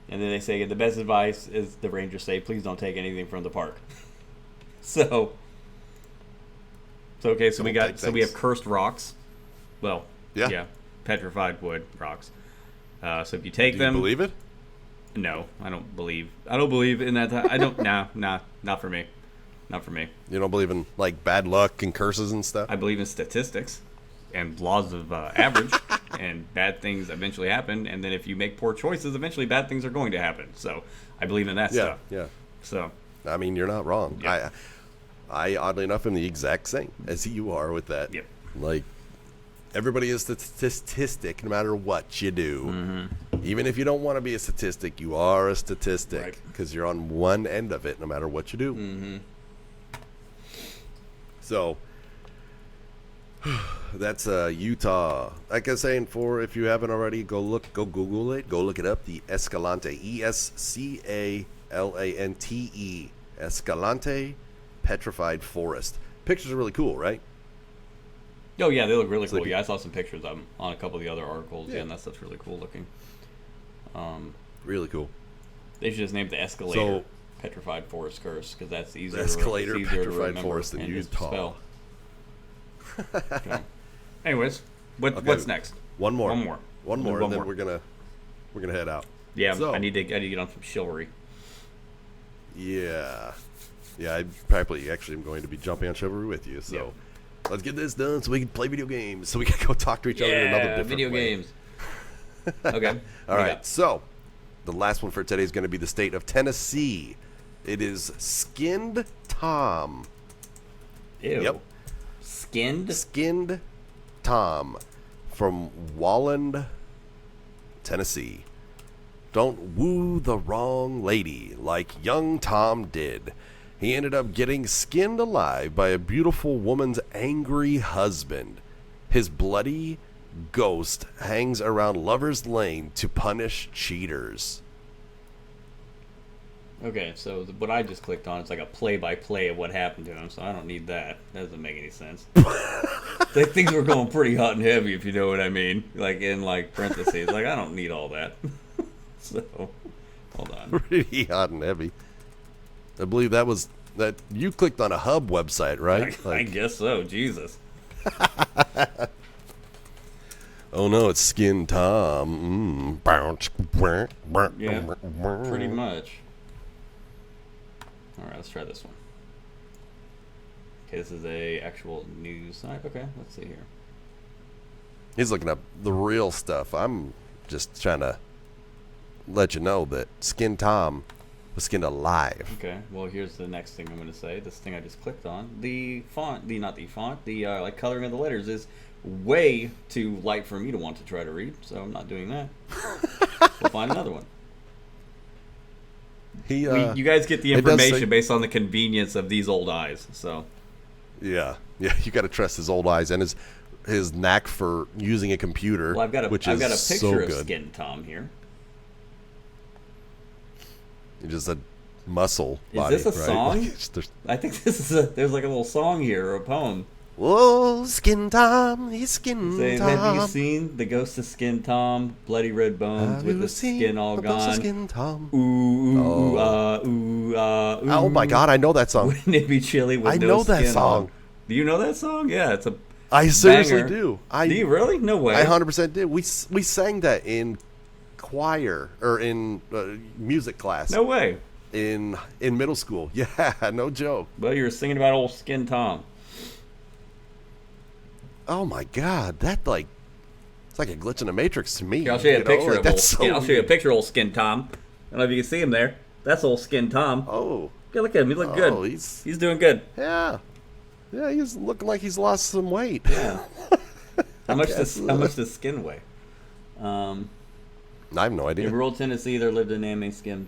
And then they say the best advice is the rangers say, please don't take anything from the park. So okay, so we have cursed rocks. Well, yeah, petrified wood rocks. So if you take them, Do you believe it? No, I don't believe in that. I don't. Nah, not for me. Not for me. You don't believe in like bad luck and curses and stuff? I believe in statistics and laws of average, and bad things eventually happen. And then if you make poor choices, eventually bad things are going to happen. So I believe in that stuff. Yeah. So I mean, you're not wrong. Yeah. I oddly enough am the exact same as you are with that. Yep. Like everybody is a statistic no matter what you do. Mm-hmm. Even if you don't want to be a statistic, you are a Right. statistic because you're on one end of it no matter what you do. Mm-hmm. So that's Utah. Like I was saying, if you haven't already, go Google it. Go look it up. The Escalante, Escalante, Escalante Petrified Forest. Pictures are really cool, right? Oh yeah, they look really cool. Sleepy. Yeah, I saw some pictures of them on a couple of the other articles. Yeah. Yeah, and that stuff's really cool looking. Really cool. They should just name the escalator So- Petrified Forest Curse because that's easier. The Escalator it's easier to Petrified remember Forest in and just Utah. spell. Okay. Anyways, Okay. what's next? One more, One more, and then more. we're gonna head out. Yeah, So- I need to get on some chivalry. Yeah. I probably actually am going to be jumping on Chivalry with you. So let's get this done so we can play video games. So we can go talk to each other in another different video way. games. Okay. All right. So the last one for today is going to be the state of Tennessee. It is Skinned Tom. Ew. Yep. Skinned. Tom from Walland, Tennessee. Don't woo the wrong lady like young Tom did. He ended up getting skinned alive by a beautiful woman's angry husband. His bloody ghost hangs around Lover's Lane to punish cheaters. Okay, so what I just clicked on is like a play-by-play of what happened to him, so I don't need that. That doesn't make any sense. Things were going pretty hot and heavy, if you know what I mean. Like in like parentheses. Like I don't need all that. So, hold on. Pretty hot and heavy. I believe that you clicked on a hub website, right? I guess so. Jesus. Oh no, it's Skin Tom. Yeah, pretty much. All right, let's try this one. Okay, this is a actual news site. Okay, let's see here. He's looking up the real stuff. I'm just trying to let you know that Skin Tom was skinned alive. Okay, well here's the next thing I'm going to say. This thing I just clicked on. The font, the like coloring of the letters is way too light for me to want to try to read, so I'm not doing that. We'll find another one. You guys get the it does say- information based on the convenience of these old eyes. So Yeah, you got to trust his old eyes and his knack for using a computer. well, I've got a which picture is so of good. Skin Tom here. Just a muscle Is body. this a right? song? Like, there's, I think this is there's like a little song here or a poem. whoa, Skin Tom, he's Skin Saying, Tom. have you seen the ghost of Skin Tom? Bloody red bones Have with you the seen skin all the ghost of gone. Skin Tom? Ooh, ooh, ooh, Oh. ooh, ooh. Oh my God, I know that song. Wouldn't it be chilly with I no know that skin song. on? Do you know that song? Yeah, it's a I seriously banger. do. Do you really? No way. I 100% did. We sang that in choir or in music class. No way. in middle school. Yeah, no joke. Well, you were singing about old Skin Tom. Oh my God, that like it's like a glitch in the Matrix to me. Here, I'll show you a picture of old that's Skin. so I'll show you a weird. picture of old Skin Tom. I don't know if you can see him there. That's old Skin Tom. Oh, Yeah, look at him. He look oh, good. he's He's doing good. yeah, he's looking like he's lost some weight. Yeah. How much guess. does Skin weigh? I have no idea. In rural Tennessee, there lived a man named Skin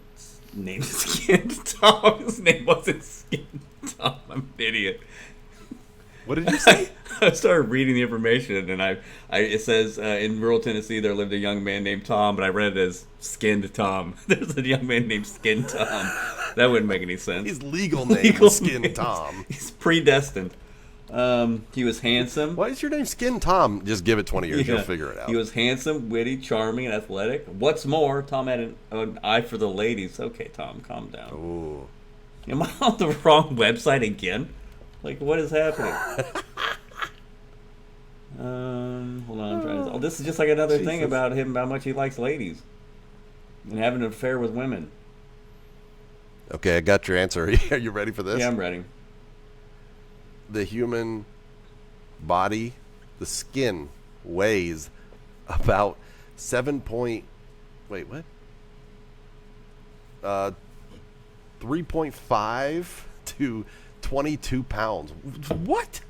Tom. His name wasn't Skin Tom. I'm an idiot. What did you say? I started reading the information, and it says in rural Tennessee there lived a young man named Tom, but I read it as Skinned Tom. There's a young man named Skin Tom. That wouldn't make any sense. His legal name Legal was Skin name. Tom. He's predestined. He was handsome. Why is your name Skin Tom? Just give it 20 years, Yeah. you'll figure it out. He was handsome, witty, charming, and athletic. What's more, Tom had an eye for the ladies. Okay, Tom, calm down. Ooh. Am I on the wrong website again? Like, what is happening? Hold on. I'm trying to. Oh, this is just like another thing Jesus. about him, how much he likes ladies and having an affair with women. Okay, I got your answer. Are you ready for this? Yeah, I'm ready. The human body, the skin, weighs about 3.5 to 22 pounds. What?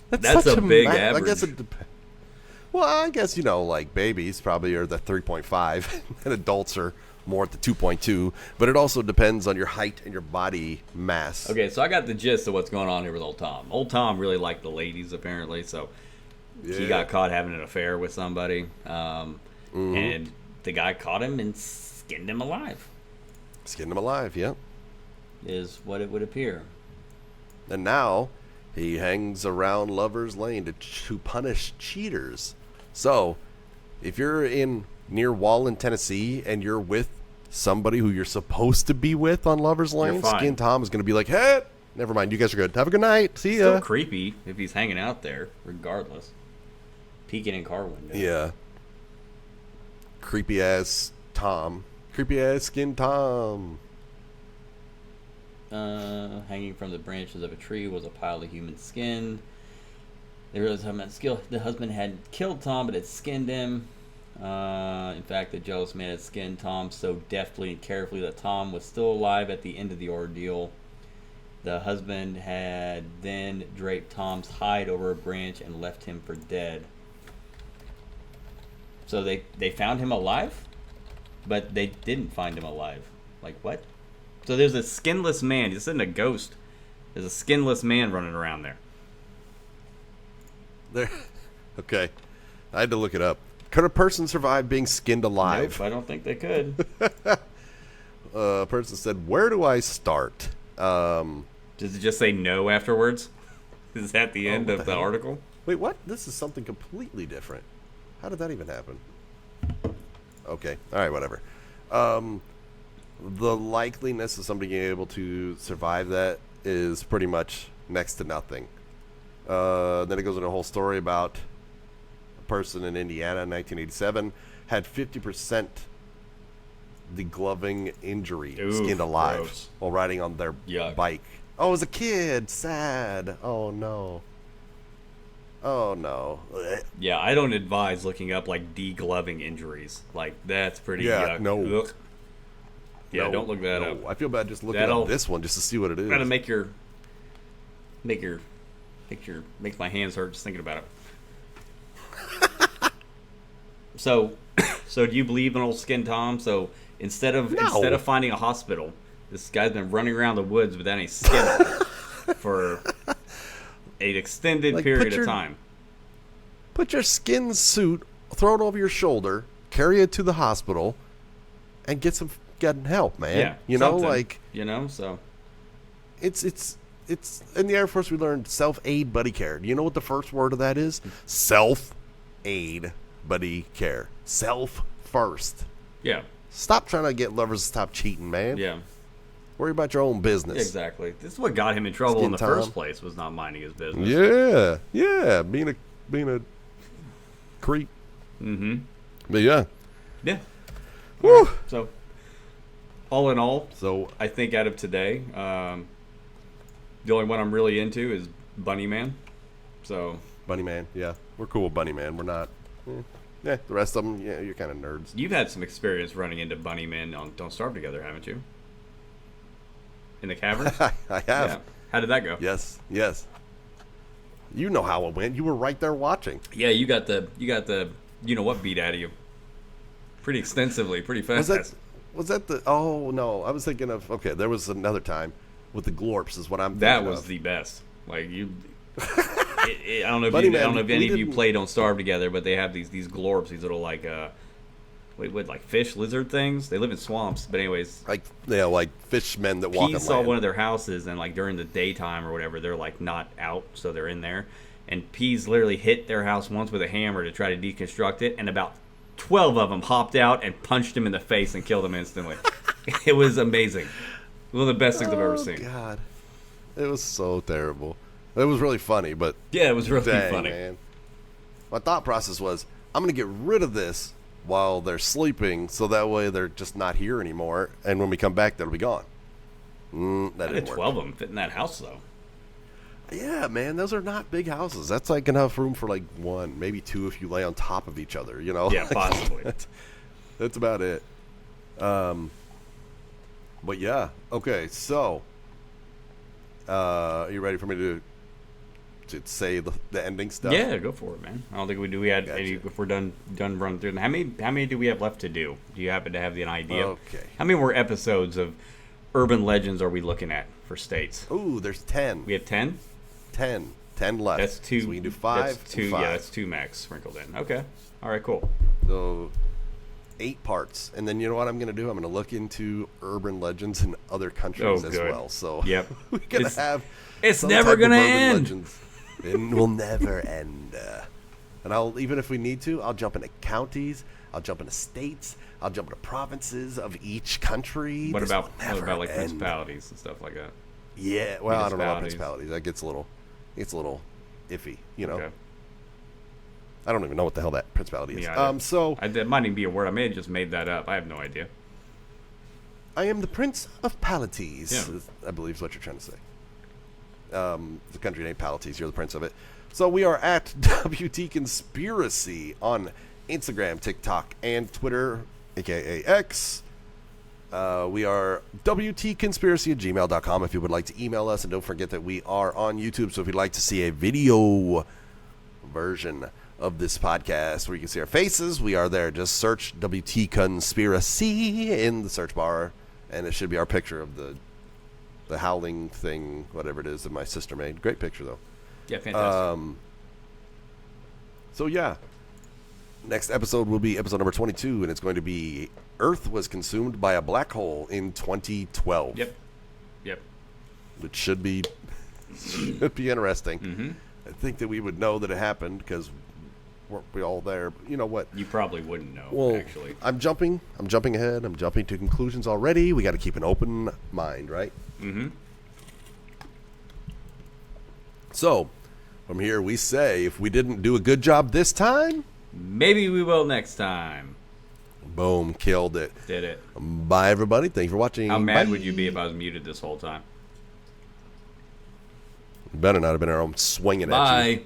That's such a big I average. guess well, I guess, like babies probably are the 3.5 and adults are more at the 2.2, but it also depends on your height and your body mass. Okay, so I got the gist of what's going on here with old Tom. Old Tom really liked the ladies, apparently, so he Yeah. got caught having an affair with somebody, and the guy caught him and skinned him alive, Skinned him alive, yeah. is what it would appear. And now he hangs around Lover's Lane to punish cheaters. So, if you're in near Wallen, Tennessee, and you're with somebody who you're supposed to be with on Lover's Lane, fine. Skin Tom is going to be like, hey, never mind, you guys are good. Have a good night. See Still ya. creepy if he's hanging out there, regardless. Peeking in car windows. Yeah. Creepy ass Tom. Creepy ass Skin Tom. Hanging from the branches of a tree was a pile of human skin. They realized the husband had killed Tom, but had skinned him. In fact, the jealous man had skinned Tom so deftly and carefully that Tom was still alive at the end of the ordeal. The husband had then draped Tom's hide over a branch and left him for dead. So they found him alive, but they didn't find him alive. Like, what? So there's a skinless man. This isn't a ghost. There's a skinless man running around there. There. Okay. I had to look it up. Could a person survive being skinned alive? Nope, I don't think they could. A person said, where do I start? Does it just say no afterwards? Is that the end what of the the hell? article? Wait, what? This is something completely different. How did that even happen? Okay. All right, whatever. The likeliness of somebody being able to survive that is pretty much next to nothing. Then it goes into a whole story about a person in Indiana in 1987 had 50% degloving injury, Ooh, skinned alive gross. while riding on their Yuck. bike. Oh, it was a kid. Sad. Oh, no. Oh, no. Yeah, I don't advise looking up like degloving injuries. Like, that's pretty Yeah, yuck. no. Ugh. Yeah, No, don't look that no. up. I feel bad just looking That'll- at this one just to see what it is. Trying to makes my hands hurt just thinking about it. So do you believe in old Skin Tom? So instead of finding a hospital, this guy's been running around the woods without any skin on him for an extended Like, period put of your- time. Put your skin suit, throw it over your shoulder, carry it to the hospital, and get help, man. Yeah, you know, something, like so it's in the Air Force we learned self-aid buddy care. Do you know what the first word of that is? Self-aid buddy care. Self first. yeah, Stop trying to get lovers to stop cheating, man. yeah, Worry about your own business. exactly. This is what got him in trouble in the Skin first Tom. place, was not minding his business. Yeah. Being a creep. Mm-hmm. But yeah. Yeah. Woo. So all in all, So I think out of today, the only one I'm really into is Bunny Man. So Bunny Man, yeah, we're cool with Bunny Man. We're not. Yeah, the rest of them, yeah, you're kind of nerds. you've had some experience running into Bunny Men on Don't Starve Together, haven't you? In the caverns? I have. Yeah. How did that go? Yes, yes. You know how it went. You were right there watching. Yeah, you got the you know what beat out of you. Pretty extensively, pretty fast. Was that the? Oh no, I was thinking of. Okay, there was another time with the Glorps. Is what I'm. That thinking was of. the best. Like you. I don't know if Buddy you, I Man, don't know if we any of you didn't- play Don't Starve Together, but they have these glorps, these little like like fish lizard things. They live in swamps, but anyways, Like like fishmen that walk he on saw land. one of their houses, and like during the daytime or whatever, they're like not out, so they're in there. And Peas literally hit their house once with a hammer to try to deconstruct it, and about 12 of them hopped out and punched him in the face and killed him instantly. It was amazing. One of the best things I've ever seen. God, it was so terrible. It was really funny, but Yeah, it was really dang, funny. man. My thought process was, I'm gonna get rid of this while they're sleeping, so that way they're just not here anymore, and when we come back, they'll be gone. That How didn't did work. 12 of them fit in that house, though? Yeah, man, those are not big houses. That's like enough room for like one, maybe two if you lay on top of each other. You know? Yeah, possibly. That's about it. But yeah, okay. So, are you ready for me to say the ending stuff? Yeah, go for it, man. I don't think we do. We had Gotcha. any, if we're done running through them. How many do we have left to do? Do you happen to have an idea? Okay. How many more episodes of urban legends are we looking at for states? Ooh, there's 10. We have 10. 10 left. That's two. So we can do 5. That's two. and 5. Yeah, that's 2 max sprinkled in. Okay. All right. Cool. So 8 parts, and then you know what I'm going to do? I'm going to look into urban legends in other countries as good. well. So Yep. we're going to have. It's some never type of gonna urban end. legends. It will never end. And I'll even if we need to, I'll jump into counties. I'll jump into states. I'll jump into provinces of each country. What This about will never like end. principalities and stuff like that? Yeah, well, I don't know about Municipalities. principalities. That gets a little iffy. You know, Okay. I don't even know what the hell that principality is. Yeah, So that might even be a word. I may have just made that up. I have no idea. I am the Prince of Palates. Yeah. I believe is what you're trying to say. The country name Palates. You're the prince of it. So we are at WT Conspiracy on Instagram, TikTok, and Twitter, aka X. We are WTConspiracy@gmail.com if you would like to email us. And don't forget that we are on YouTube. So if you'd like to see a video version of this podcast where you can see our faces, we are there. Just search WT Conspiracy in the search bar, and it should be our picture of the howling thing, whatever it is that my sister made. Great picture, though. Yeah, fantastic. So, yeah. Next episode will be episode number 22, and it's going to be Earth was consumed by a black hole in 2012. Yep. Which should be interesting. Mm-hmm. I think that we would know that it happened because weren't we all there? But you know what? You probably wouldn't know, Well, actually. I'm jumping ahead. I'm jumping to conclusions already. We got to keep an open mind, right? Mm-hmm. So, from here we say, if we didn't do a good job this time, Maybe we will next time. boom, killed it. Did it. Bye, everybody. Thank you for watching. How mad Bye. would you be if I was muted this whole time? Better not have been our own swinging at you. Bye.